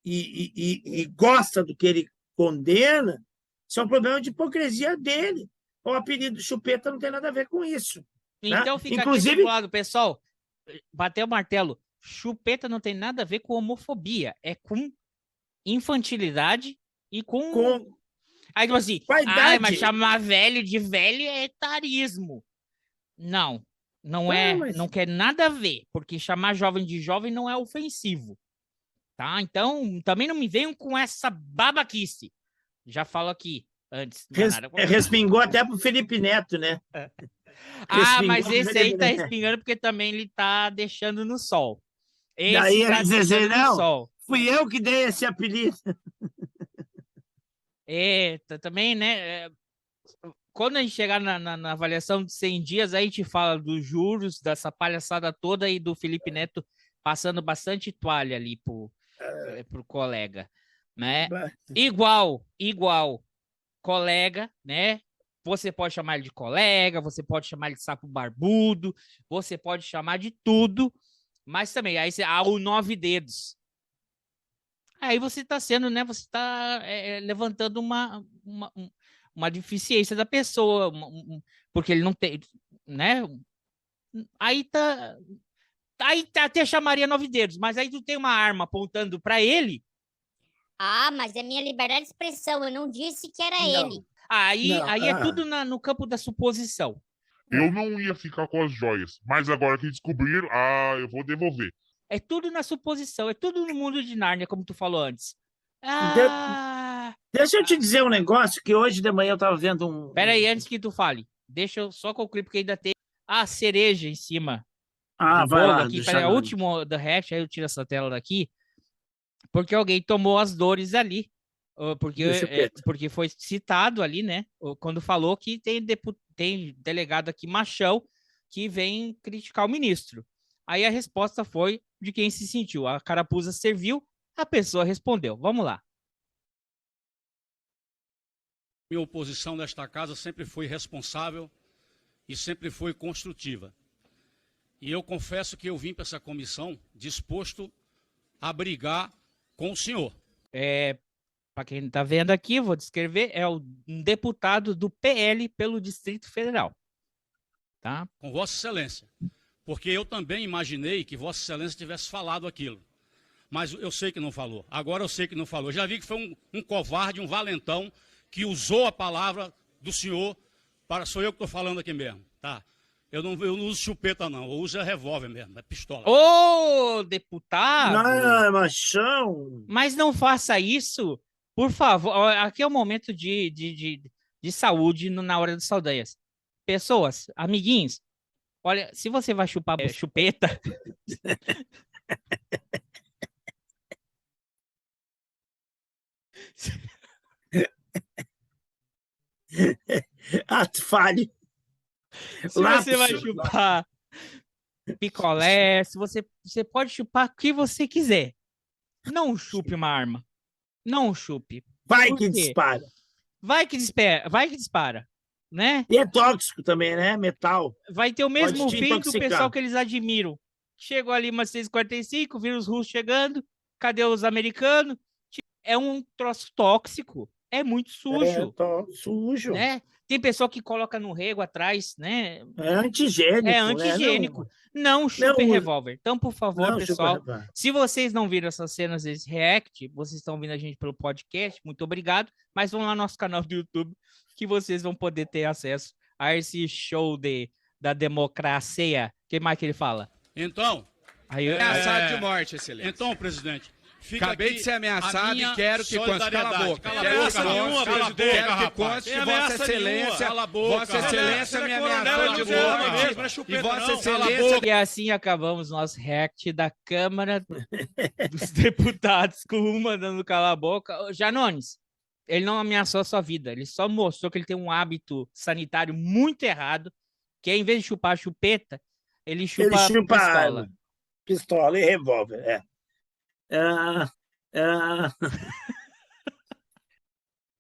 [SPEAKER 2] E gosta do que ele condena, isso é um problema de hipocrisia dele. O apelido chupeta não tem nada a ver com isso.
[SPEAKER 5] Então
[SPEAKER 2] né?
[SPEAKER 5] fica aqui do lado, pessoal, bateu o martelo, chupeta não tem nada a ver com homofobia, é com infantilidade e com Aí, tipo assim,
[SPEAKER 2] Qual a idade?
[SPEAKER 5] mas chamar velho de velho é etarismo. Não, não é,
[SPEAKER 2] mas-
[SPEAKER 5] não quer nada a ver, porque chamar jovem de jovem não é ofensivo, tá? Então, também não me venham com essa babaquice. Já falo aqui antes. Não é nada contra-
[SPEAKER 2] Respingou até pro Felipe Neto, né?
[SPEAKER 5] mas
[SPEAKER 2] Respingou
[SPEAKER 5] esse
[SPEAKER 2] pro
[SPEAKER 5] aí
[SPEAKER 2] Felipe
[SPEAKER 5] tá
[SPEAKER 2] Neto.
[SPEAKER 5] respingando porque também ele tá deixando no sol.
[SPEAKER 2] Daí
[SPEAKER 5] Esse tá
[SPEAKER 2] ele diz assim,
[SPEAKER 5] deixando no
[SPEAKER 2] não,
[SPEAKER 5] sol.
[SPEAKER 2] fui eu que dei esse apelido.
[SPEAKER 5] Também, né? Quando a gente chegar na avaliação de 100 dias, aí a gente fala dos juros, dessa palhaçada toda e do Felipe Neto passando bastante toalha ali pro colega, né? Igual, colega, né? Você pode chamar ele de colega, você pode chamar ele de sapo barbudo, você pode chamar de tudo, mas também, aí o 9 dedos. Aí você está sendo, né? Você está levantando uma deficiência da pessoa, porque ele não tem, né? Aí até chamaria 9 dedos, mas aí tu tem uma arma apontando para ele.
[SPEAKER 7] Ah, mas é minha liberdade de expressão. Eu não disse que era
[SPEAKER 2] Não.
[SPEAKER 7] ele.
[SPEAKER 5] Aí
[SPEAKER 2] Não,
[SPEAKER 5] é tudo no campo da suposição.
[SPEAKER 6] Eu não ia ficar com as joias, mas agora que descobriram, eu vou devolver.
[SPEAKER 5] É tudo na suposição, é tudo no mundo de Nárnia, como tu falou antes.
[SPEAKER 2] Deixa eu te dizer um negócio que hoje de manhã eu tava vendo um...
[SPEAKER 5] Pera aí, antes que tu fale. Deixa eu só concluir, porque ainda tem a cereja em cima do
[SPEAKER 2] vai
[SPEAKER 5] bolo
[SPEAKER 2] lá.
[SPEAKER 5] aqui.
[SPEAKER 2] deixa
[SPEAKER 5] Pera aí,
[SPEAKER 2] eu-
[SPEAKER 5] o último da hash, aí eu tiro essa tela daqui. Porque alguém tomou as dores ali.
[SPEAKER 2] Do Chupeta.
[SPEAKER 5] Porque foi citado ali, né? Quando falou que tem delegado aqui machão que vem criticar o ministro. Aí a resposta foi de quem se sentiu. A carapuça serviu, a pessoa respondeu. Vamos lá.
[SPEAKER 10] Minha oposição nesta casa sempre foi responsável e sempre foi construtiva. E eu confesso que eu vim para essa comissão disposto a brigar com o senhor.
[SPEAKER 5] Para quem não está vendo aqui, vou descrever, um deputado do PL pelo Distrito Federal. Tá?
[SPEAKER 10] Com Vossa Excelência. Porque eu também imaginei que Vossa Excelência tivesse falado aquilo. Mas eu sei que não falou. Agora eu sei que não falou. Já vi que foi um covarde, um valentão, que usou a palavra do senhor para... Sou eu que estou falando aqui mesmo, tá? Eu não uso chupeta, não. Eu uso revólver mesmo, é pistola.
[SPEAKER 5] Ô, deputado!
[SPEAKER 2] Não, machão!
[SPEAKER 5] Mas não faça isso, por favor. Aqui é o momento de saúde na hora das saldanhas. Pessoas, amiguinhos, olha, se você vai chupar chupeta...
[SPEAKER 2] Ato falho.
[SPEAKER 5] Se você vai chupar picolé, se você pode chupar o que você quiser. Não chupe uma arma. Não chupe.
[SPEAKER 2] Vai
[SPEAKER 5] Por
[SPEAKER 2] que
[SPEAKER 5] quê?
[SPEAKER 2] dispara.
[SPEAKER 5] Vai que dispara, né?
[SPEAKER 2] E é tóxico também, né? Metal.
[SPEAKER 5] Vai ter o mesmo
[SPEAKER 2] Pode te
[SPEAKER 5] fim do
[SPEAKER 2] intoxicar.
[SPEAKER 5] pessoal que eles admiram. Chegou ali umas 6h45, viram os russos chegando. Cadê os americanos? É um troço tóxico. É muito sujo.
[SPEAKER 2] Sujo.
[SPEAKER 5] Né? Tem pessoa que coloca no rego atrás, né?
[SPEAKER 2] É antigênico.
[SPEAKER 5] É antigênico. Não chupem revólver. Então, por favor, pessoal, se vocês não viram essas cenas desse react, vocês estão ouvindo a gente pelo podcast, muito obrigado. Mas vão lá no nosso canal do YouTube, que vocês vão poder ter acesso a esse show da democracia. O que mais que ele fala?
[SPEAKER 10] Então...
[SPEAKER 9] Ameaçado de morte, excelência.
[SPEAKER 10] Então, presidente...
[SPEAKER 9] Acabei de ser ameaçado e quero que conste. Cala a boca.
[SPEAKER 10] Cala a boca,
[SPEAKER 9] Quero que conste que Vossa Excelência, Vossa Excelência me ameaçou de morte. E Vossa Excelência...
[SPEAKER 5] E assim acabamos nosso react da Câmara dos Deputados com um mandando calar a boca. Janones, ele não ameaçou a sua vida, ele só mostrou que ele tem um hábito sanitário muito errado, que em vez de chupar chupeta, ele chupa pistola.
[SPEAKER 2] Pistola e revólver,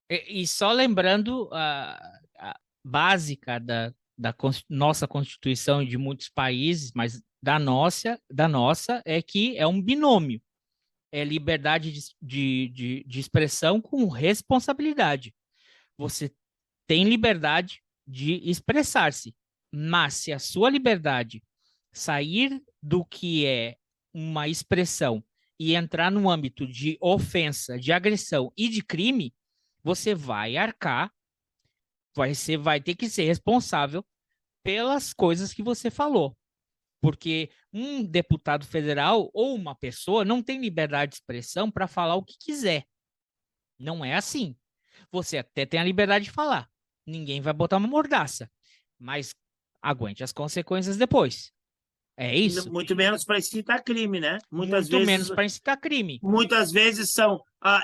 [SPEAKER 5] E só lembrando a básica da nossa Constituição e de muitos países, mas da nossa é que é um binômio. É liberdade de expressão com responsabilidade. Você tem liberdade de expressar-se, mas se a sua liberdade sair do que é uma expressão e entrar no âmbito de ofensa, de agressão e de crime, você vai arcar, você vai ter que ser responsável pelas coisas que você falou. Porque um deputado federal ou uma pessoa não tem liberdade de expressão para falar o que quiser. Não é assim. Você até tem a liberdade de falar. Ninguém vai botar uma mordaça. Mas aguente as consequências depois. É isso?
[SPEAKER 2] Muito menos para incitar crime, né?
[SPEAKER 5] Muito menos para incitar crime.
[SPEAKER 2] Muitas vezes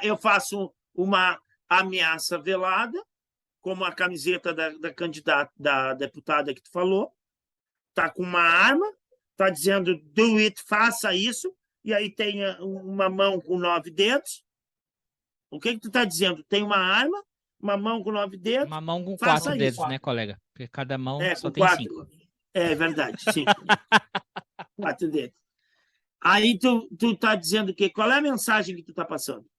[SPEAKER 2] eu faço uma ameaça velada, como a camiseta da candidata, da deputada que tu falou, tá com uma arma, tá dizendo do it, faça isso, e aí tem uma mão com 9 dedos. O que tu tá dizendo? Tem uma arma, uma mão com 9 dedos.
[SPEAKER 5] Uma mão com 4 dedos, né, colega? Porque cada mão só tem 5.
[SPEAKER 2] É verdade, 5. 4 dedos. Aí tu tá dizendo o quê? Qual é a mensagem que tu tá passando?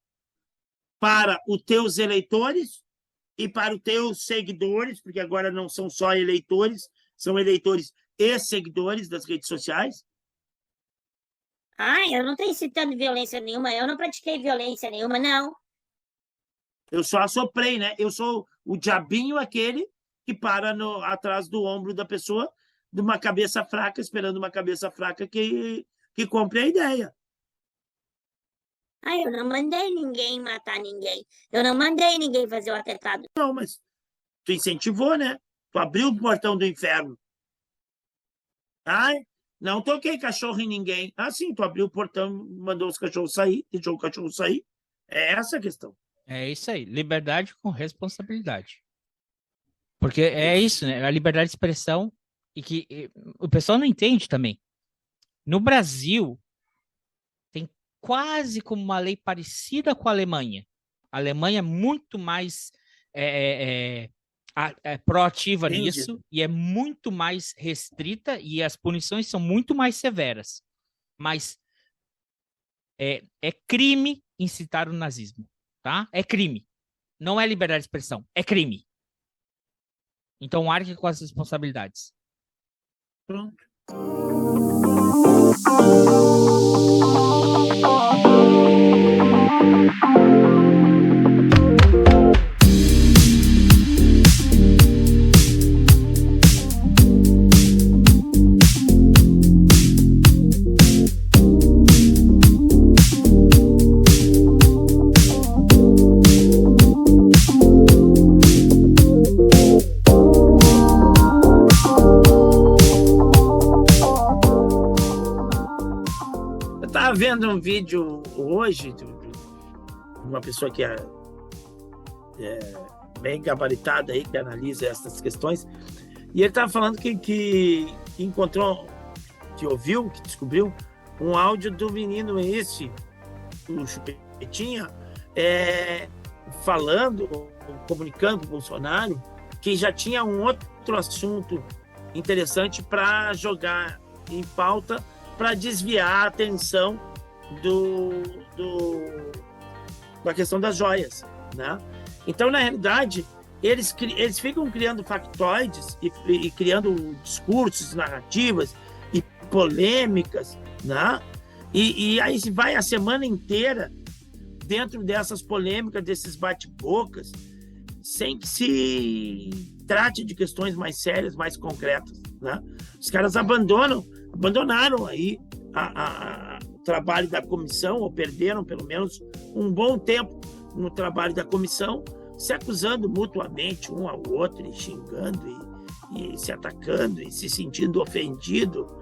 [SPEAKER 2] Para os teus eleitores e para os teus seguidores, porque agora não são só eleitores, são eleitores e seguidores das redes sociais.
[SPEAKER 1] Eu não estou incitando violência nenhuma, eu não pratiquei violência nenhuma, não.
[SPEAKER 2] Eu só assoprei, né? Eu sou o diabinho aquele que para atrás do ombro da pessoa, de uma cabeça fraca, esperando uma cabeça fraca que compre a ideia.
[SPEAKER 1] Eu não mandei ninguém matar ninguém. Eu não mandei ninguém fazer o atentado.
[SPEAKER 2] Não, mas tu incentivou, né? Tu abriu o portão do inferno. Não toquei cachorro em ninguém. Sim, tu abriu o portão, mandou os cachorros sair, deixou o cachorro sair. É essa a questão.
[SPEAKER 5] É isso aí, liberdade com responsabilidade. Porque é isso, né? A liberdade de expressão e que o pessoal não entende também. No Brasil, tem quase como uma lei parecida com a Alemanha. A Alemanha é muito mais proativa nisso e é muito mais restrita e as punições são muito mais severas. Mas é crime incitar o nazismo. Tá? É crime. Não é liberdade de expressão. É crime. Então, arque com as responsabilidades.
[SPEAKER 2] Pronto. Vendo um vídeo hoje de uma pessoa que é bem gabaritada aí, que analisa essas questões, e ele estava falando que encontrou, que ouviu, que descobriu um áudio do menino o Chupetinha, falando, comunicando com o Bolsonaro, que já tinha um outro assunto interessante para jogar em pauta, para desviar a atenção da questão das joias, né? Então, na realidade, eles ficam criando factoides e criando discursos, narrativas e polêmicas, né? E aí se vai a semana inteira dentro dessas polêmicas, desses bate-bocas, sem que se trate de questões mais sérias, mais concretas, né? Os caras abandonaram aí o trabalho da comissão, ou perderam pelo menos um bom tempo no trabalho da comissão, se acusando mutuamente um ao outro, e xingando, e se atacando, e se sentindo ofendido.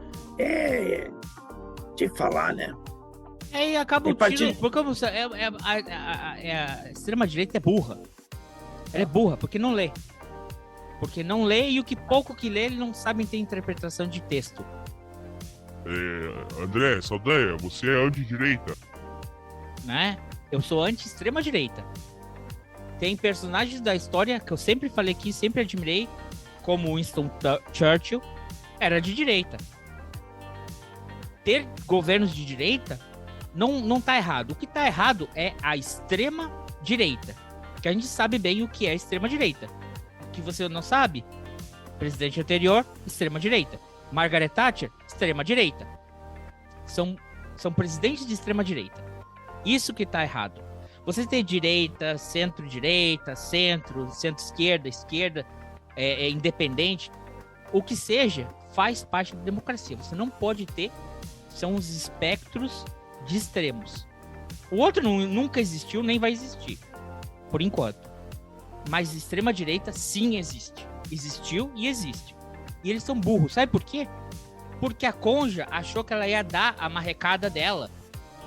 [SPEAKER 2] De falar, né?
[SPEAKER 5] E acaba o tiro, porque a extrema-direita é burra. Ela é burra, porque não lê. Porque não lê, e o que pouco que lê, ele não sabe ter interpretação de texto.
[SPEAKER 6] André, Saldanha, você é anti-direita.
[SPEAKER 5] Né? Eu sou anti-extrema-direita. Tem personagens da história que eu sempre falei aqui, sempre admirei, como Winston Churchill, era de direita. Ter governos de direita não tá errado. O que tá errado é a extrema-direita. Que a gente sabe bem o que é extrema-direita. O que você não sabe? Presidente anterior, extrema-direita. Margaret Thatcher, extrema-direita. São presidentes de extrema-direita. Isso que tá errado. Você tem direita, centro-direita, centro-esquerda, esquerda, independente, o que seja, faz parte da democracia. Você não pode ter, são os espectros de extremos. O outro nunca existiu, nem vai existir, por enquanto. Mas extrema-direita, sim, existe. Existiu e existe. E eles são burros. Sabe por quê? Porque a Conja achou que ela ia dar a marrecada dela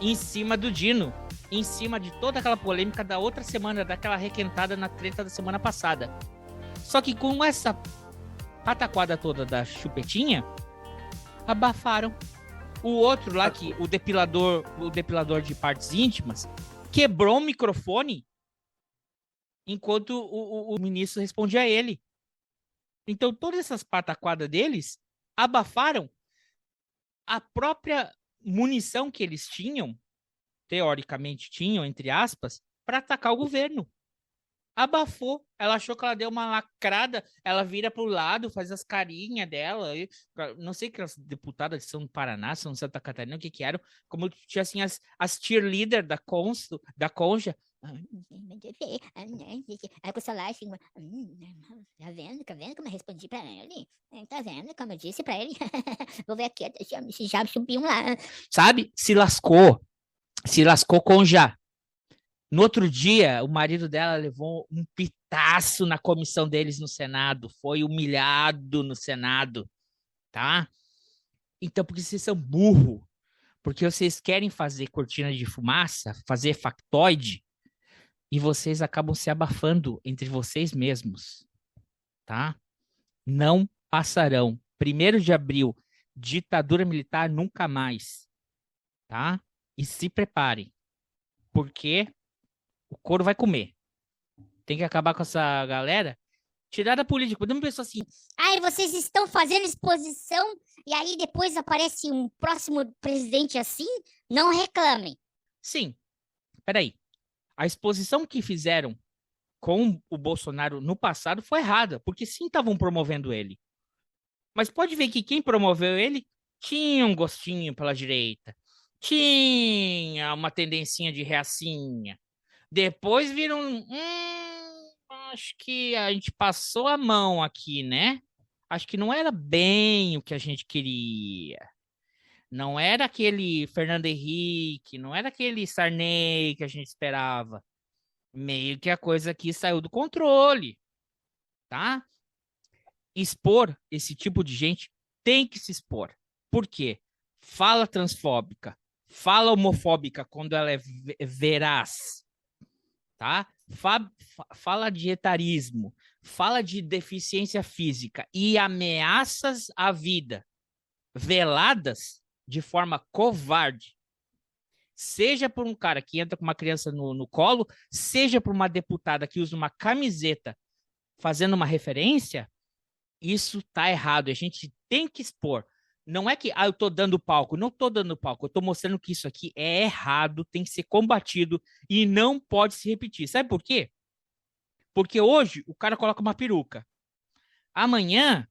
[SPEAKER 5] em cima do Dino, em cima de toda aquela polêmica da outra semana, daquela requentada na treta da semana passada. Só que com essa pataquada toda da chupetinha, abafaram. O outro lá, que o depilador de partes íntimas, quebrou o microfone enquanto o ministro respondia a ele. Então, todas essas pataquadas deles abafaram a própria munição que eles tinham, teoricamente tinham, entre aspas, para atacar o governo. Abafou. Ela achou que ela deu uma lacrada, ela vira pro lado, faz as carinhas dela. Não sei que as deputadas são do Paraná, são de Santa Catarina, o que eram. Como tinha assim as cheerleader da Conja.
[SPEAKER 7] Aí com o celular assim, tá vendo como eu respondi pra ele? Tá vendo como eu disse pra ele? Vou ver aqui, já subiu lá.
[SPEAKER 5] Sabe? Se lascou Conja. No outro dia, o marido dela levou um pitaço na comissão deles no Senado. Foi humilhado no Senado, tá? Então, porque vocês são burro, porque vocês querem fazer cortina de fumaça, fazer factoide, e vocês acabam se abafando entre vocês mesmos, tá? Não passarão. 1º de abril, ditadura militar nunca mais, tá? E se preparem, porque o couro vai comer. Tem que acabar com essa galera. Tirar da política. Podemos pensar assim.
[SPEAKER 7] Ai, vocês estão fazendo exposição e aí depois aparece um próximo presidente assim? Não reclamem.
[SPEAKER 5] Sim. Peraí. A exposição que fizeram com o Bolsonaro no passado foi errada, porque sim estavam promovendo ele. Mas pode ver que quem promoveu ele tinha um gostinho pela direita. Tinha uma tendencinha de reacinha. Depois viram, acho que a gente passou a mão aqui, né? Acho que não era bem o que a gente queria. Não era aquele Fernando Henrique, não era aquele Sarney que a gente esperava. Meio que a coisa aqui saiu do controle, tá? Expor esse tipo de gente tem que se expor. Por quê? Fala transfóbica, fala homofóbica quando ela é veraz. Tá? Fala de etarismo, fala de deficiência física e ameaças à vida veladas de forma covarde, seja por um cara que entra com uma criança no colo, seja por uma deputada que usa uma camiseta fazendo uma referência, isso tá errado. A gente tem que expor. Não é que eu tô dando palco. Não tô dando palco. Eu tô mostrando que isso aqui é errado, tem que ser combatido e não pode se repetir. Sabe por quê? Porque hoje o cara coloca uma peruca. Amanhã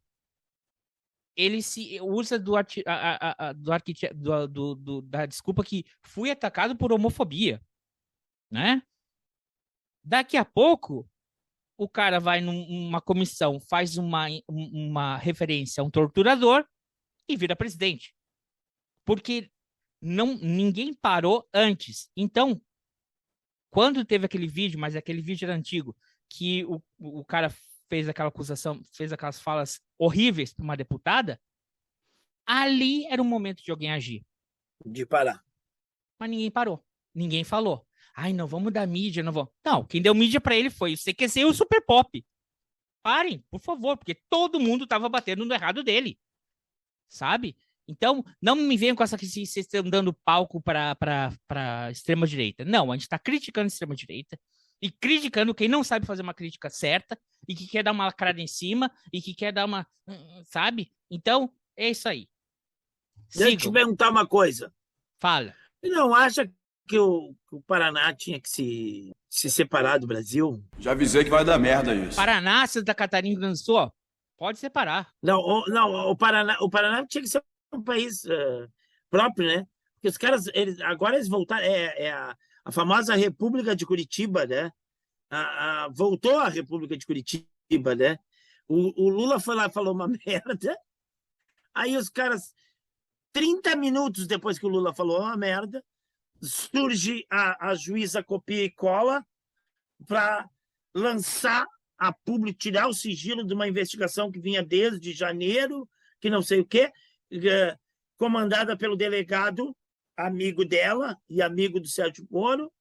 [SPEAKER 5] ele se usa da desculpa que fui atacado por homofobia, né? Daqui a pouco o cara vai numa comissão, faz uma referência a um torturador e vira presidente. Porque ninguém parou antes. Então, quando teve aquele vídeo, mas aquele vídeo era antigo, que o cara fez aquela acusação, fez aquelas falas horríveis para uma deputada, ali era o momento de alguém agir.
[SPEAKER 2] De parar.
[SPEAKER 5] Mas ninguém parou. Ninguém falou. Ai, não vamos dar mídia, não vamos. Não, quem deu mídia para ele foi o CQC e o Super Pop. Parem, por favor, porque todo mundo estava batendo no errado dele. Sabe? Então, não me venham com essa que vocês estão dando palco para extrema-direita. Não, a gente está criticando a extrema-direita e criticando quem não sabe fazer uma crítica certa e que quer dar uma lacrada em cima e que quer dar uma... Sabe? Então, é isso aí.
[SPEAKER 2] Deixa eu te perguntar uma coisa.
[SPEAKER 5] Fala.
[SPEAKER 2] Você não acha que o Paraná tinha que se separar do Brasil?
[SPEAKER 4] Já avisei que vai dar merda isso.
[SPEAKER 5] Paraná, Santa Catarina, Rio Grande do Sul, pode separar.
[SPEAKER 2] Não, o Paraná tinha que ser um país próprio, né? Porque os caras, agora eles voltaram, a famosa República de Curitiba, né? Voltou a República de Curitiba, né? O Lula foi lá e falou uma merda. Aí os caras, 30 minutos depois que o Lula falou uma merda, surge a juíza copia e cola para lançar a público, tirar o sigilo de uma investigação que vinha desde janeiro, que não sei o quê, comandada pelo delegado, amigo dela e amigo do Sérgio Moro,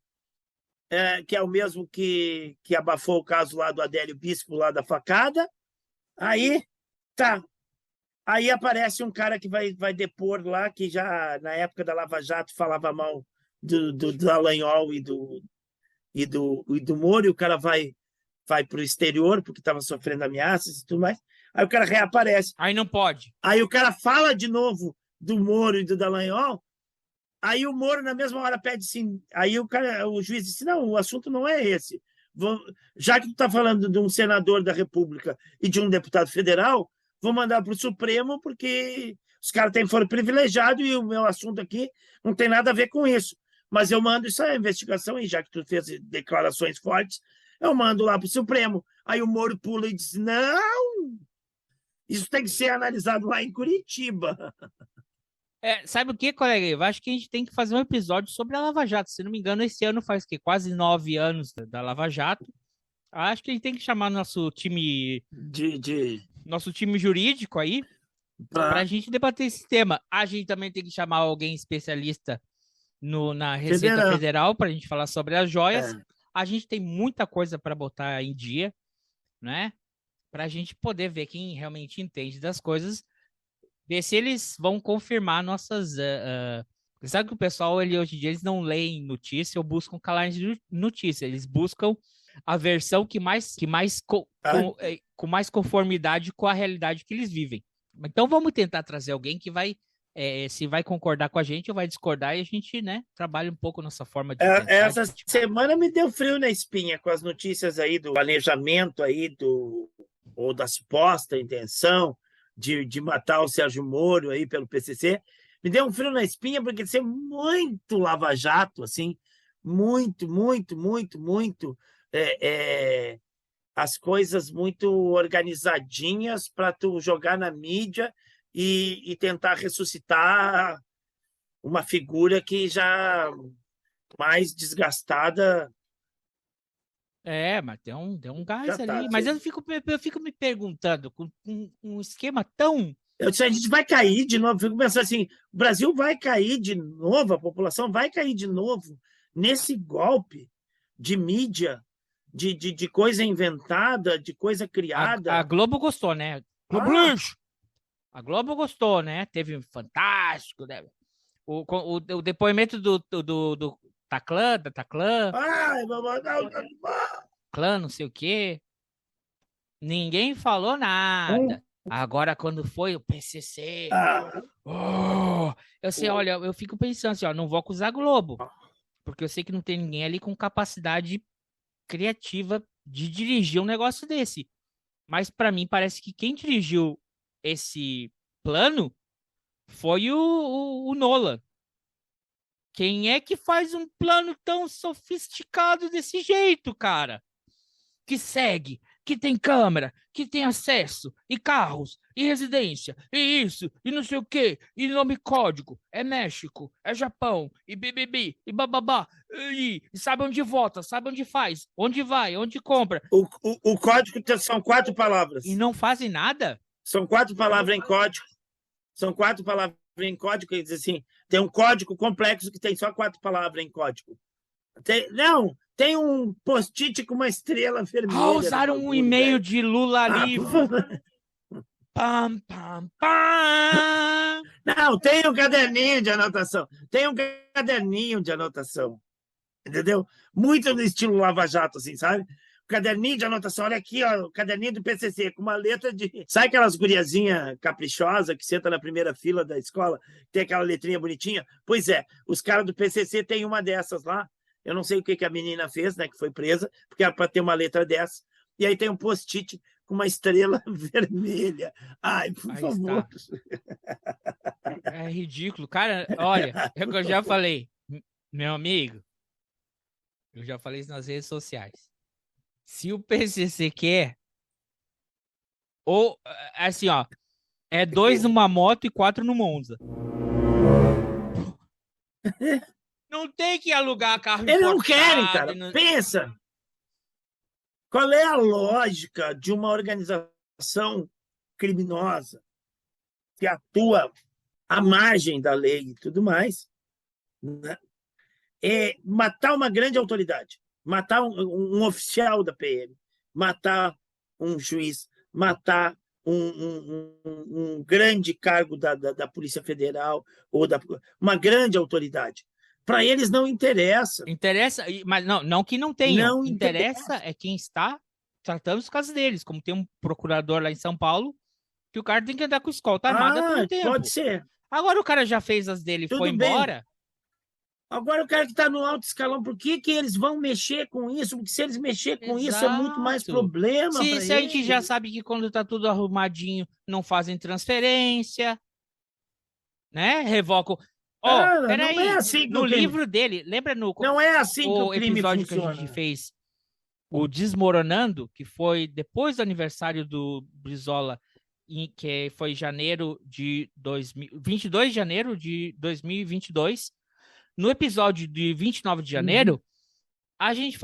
[SPEAKER 2] que é o mesmo que abafou o caso lá do Adélio Bispo, lá da facada. Aí, tá. Aí aparece um cara que vai depor lá, que já, na época da Lava Jato, falava mal do Dallagnol e do Moro, e o cara vai para o exterior, porque estava sofrendo ameaças e tudo mais. Aí o cara reaparece.
[SPEAKER 5] Aí não pode.
[SPEAKER 2] Aí o cara fala de novo do Moro e do Dallagnol, aí o Moro, na mesma hora, pede sim. Aí o juiz disse, não, o assunto não é esse. Já que tu está falando de um senador da República e de um deputado federal, vou mandar para o Supremo, porque os caras têm foro privilegiado e o meu assunto aqui não tem nada a ver com isso. Mas eu mando isso à investigação, e já que tu fez declarações fortes, eu mando lá para o Supremo. Aí o Moro pula e diz, não, isso tem que ser analisado lá em Curitiba.
[SPEAKER 5] Sabe o que, colega? Eu acho que a gente tem que fazer um episódio sobre a Lava Jato. Se não me engano, esse ano faz quase 9 anos da Lava Jato. Acho que a gente tem que chamar nosso time nosso time jurídico aí para a gente debater esse tema. A gente também tem que chamar alguém especialista na Receita Federal para a gente falar sobre as joias. A gente tem muita coisa para botar em dia, né? Para a gente poder ver quem realmente entende das coisas. Ver se eles vão confirmar nossas... Sabe que o pessoal, hoje em dia, eles não leem notícia ou buscam canais de notícia. Eles buscam a versão com mais conformidade com a realidade que eles vivem. Então, vamos tentar trazer alguém que vai... se vai concordar com a gente ou vai discordar, e a gente, né, trabalha um pouco nossa forma de pensar.
[SPEAKER 2] Essa semana me deu frio na espinha com as notícias aí do planejamento aí ou da suposta intenção de matar o Sérgio Moro aí pelo PCC. Me deu um frio na espinha, porque ser muito lava-jato, assim, muito, muito, muito, muito, as coisas muito organizadinhas para tu jogar na mídia e tentar ressuscitar uma figura que já mais desgastada.
[SPEAKER 5] Mas deu um gás ali. Mas eu fico me perguntando, com um esquema tão...
[SPEAKER 2] Eu disse, a gente vai cair de novo. Fico pensando assim, o Brasil vai cair de novo, a população vai cair de novo nesse golpe de mídia, de coisa inventada, de coisa criada.
[SPEAKER 5] A Globo gostou, né? A Globo gostou, né? Teve um Fantástico, né? O depoimento do Taclã, da Taclã. Clã, não sei o quê. Ninguém falou nada. Agora, quando foi o PCC... eu sei, olha, eu fico pensando assim, não vou acusar a Globo, porque eu sei que não tem ninguém ali com capacidade criativa de dirigir um negócio desse. Mas, para mim, parece que quem dirigiu esse plano foi o Nolan. Quem é que faz um plano tão sofisticado desse jeito, cara? Que segue, que tem câmera, que tem acesso, e carros, e residência, e isso, e não sei o quê, e nome código, é México, é Japão, e BBB, e bababá, e sabe onde vota, sabe onde faz, onde vai, onde compra.
[SPEAKER 2] O código são 4 palavras.
[SPEAKER 5] E não fazem nada?
[SPEAKER 2] São 4 palavras em código. São 4 palavras em código, quer dizer assim, tem um código complexo que tem só 4 palavras em código. Tem um post-it com uma estrela vermelha.
[SPEAKER 5] Usaram um e-mail de Lula livre. Pam, pam, pam.
[SPEAKER 2] Não, tem um caderninho de anotação. Entendeu? Muito no estilo Lava Jato, assim, sabe? Caderninho de anotação, olha aqui, ó, o caderninho do PCC, com uma letra de... Sabe aquelas guriazinhas caprichosas que senta na primeira fila da escola, tem aquela letrinha bonitinha? Pois é, os caras do PCC têm uma dessas lá. Eu não sei o que a menina fez, né, que foi presa, porque era para ter uma letra dessa. E aí tem um post-it com uma estrela vermelha. Ai, por favor.
[SPEAKER 5] É ridículo. Cara, olha, é o que eu já falei. Meu amigo, Eu já falei isso nas redes sociais. Se o PCC quer, ou assim, ó, é 2 numa moto e 4 no Monza. Não tem que alugar carro
[SPEAKER 2] Eles não
[SPEAKER 5] importado,
[SPEAKER 2] querem, cara. Pensa. Qual é a lógica de uma organização criminosa que atua à margem da lei e tudo mais, né? É matar uma grande autoridade, matar um oficial da PM, matar um juiz, matar um grande cargo da Polícia Federal ou uma grande autoridade. Para eles não interessa.
[SPEAKER 5] Interessa, mas não que não tenha.
[SPEAKER 2] Não
[SPEAKER 5] interessa é quem está tratando os casos deles. Como tem um procurador lá em São Paulo, que o cara tem que andar com escolta armada todo o tempo.
[SPEAKER 2] Pode ser.
[SPEAKER 5] Agora o cara já fez as dele e foi embora.
[SPEAKER 2] Agora o cara que está no alto escalão, por que eles vão mexer com isso? Porque se eles mexer com isso, é muito mais problema.
[SPEAKER 5] Se a gente já sabe que quando está tudo arrumadinho, não fazem transferência, né? Revocam. Peraí,
[SPEAKER 2] não é assim
[SPEAKER 5] no livro dele, lembra
[SPEAKER 2] não é assim que o crime
[SPEAKER 5] episódio
[SPEAKER 2] funciona.
[SPEAKER 5] Que a gente fez, o Desmoronando, que foi depois do aniversário do Brizola, que foi 22 de janeiro de 2022. No episódio de 29 de janeiro, a gente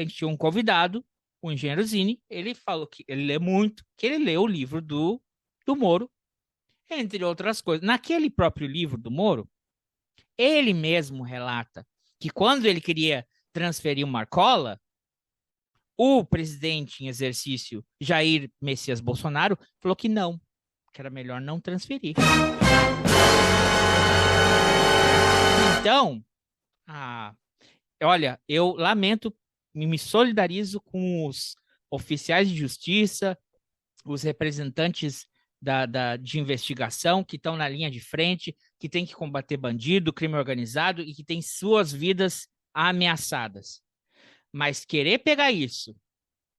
[SPEAKER 5] tinha um convidado, o engenheiro Zini, ele falou que ele lê muito, que ele leu o livro do Moro, entre outras coisas. Naquele próprio livro do Moro, ele mesmo relata que quando ele queria transferir o Marcola, o presidente em exercício, Jair Messias Bolsonaro, falou que não, que era melhor não transferir. Então, olha, eu lamento, me solidarizo com os oficiais de justiça, os representantes de investigação que estão na linha de frente, que tem que combater bandido, crime organizado e que tem suas vidas ameaçadas. Mas querer pegar isso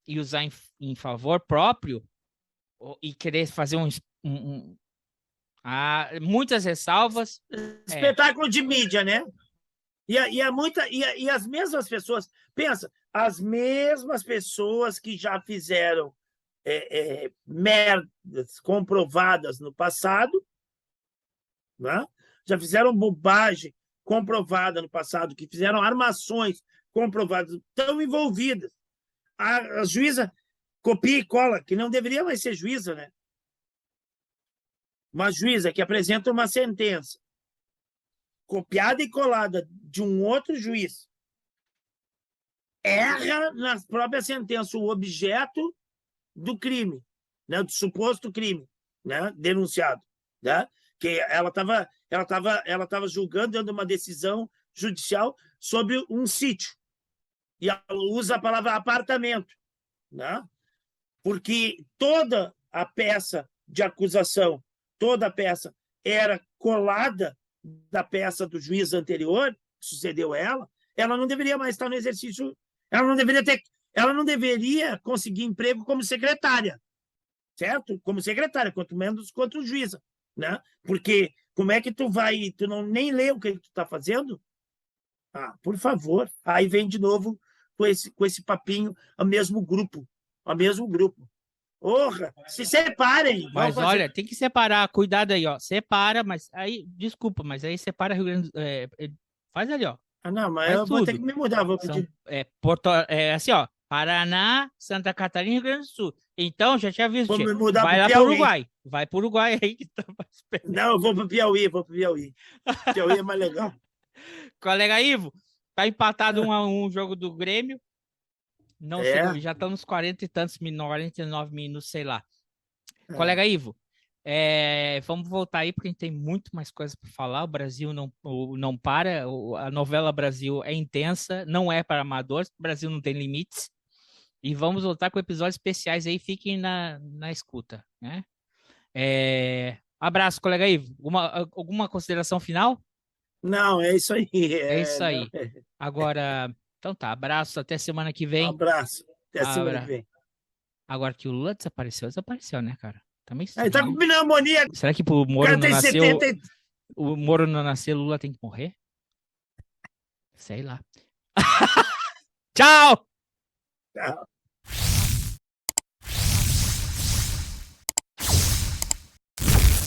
[SPEAKER 5] e usar em favor próprio e querer fazer muitas ressalvas.
[SPEAKER 2] Espetáculo de mídia, né? E as mesmas pessoas, pensa, as mesmas pessoas que já fizeram merdas comprovadas no passado, né? Já fizeram bobagem comprovada no passado, que fizeram armações comprovadas, estão envolvidas. A juíza copia e cola, que não deveria mais ser juíza, né? Uma juíza que apresenta uma sentença copiada e colada de um outro juiz, erra na própria sentença o objeto do crime, né, do suposto crime, né, denunciado, né, que ela estava julgando, dando uma decisão judicial sobre um sítio, e ela usa a palavra apartamento, né, porque toda a peça de acusação, toda a peça era colada da peça do juiz anterior, que sucedeu ela não deveria mais estar no exercício, ela não deveria conseguir emprego como secretária, certo? Como secretária, quanto menos quanto juíza, né? Porque como é que tu não nem lê o que tu está fazendo? Por favor. Aí vem de novo com esse papinho, o mesmo grupo. Porra, se separem.
[SPEAKER 5] Mas olha, tem que separar, cuidado aí, ó. Separa, mas aí, desculpa, mas aí separa Rio Grande do faz ali, ó.
[SPEAKER 2] Não, mas
[SPEAKER 5] faz
[SPEAKER 2] eu vou ter que me mudar, vou pedir.
[SPEAKER 5] Assim, ó, Paraná, Santa Catarina e Rio Grande do Sul. Então, já tinha visto,
[SPEAKER 2] vou me mudar
[SPEAKER 5] vai lá pro Uruguai. Vai pro Uruguai aí que tá mais perto.
[SPEAKER 2] Não, eu vou pro Piauí. Piauí é mais legal.
[SPEAKER 5] Colega Ivo, tá empatado um jogo do Grêmio. Não sei, já estão nos 40 e tantos, 49 minutos, sei lá. Colega Ivo, vamos voltar aí, porque a gente tem muito mais coisa para falar. O Brasil não para, a novela Brasil é intensa, não é para amadores, o Brasil não tem limites. E vamos voltar com episódios especiais aí, fiquem na escuta, né? Abraço, colega Ivo. Alguma consideração final?
[SPEAKER 2] Não, é isso aí.
[SPEAKER 5] É isso aí. Agora... Então tá, abraço, até semana que vem.
[SPEAKER 2] Abraço, até semana que vem.
[SPEAKER 5] Agora que o Lula desapareceu, né, cara? Também
[SPEAKER 2] ele tá com pneumonia.
[SPEAKER 5] Será que pro Moro não nasceu... O Moro não nasceu, o Lula tem que morrer? Sei lá. Tchau!
[SPEAKER 2] Tchau.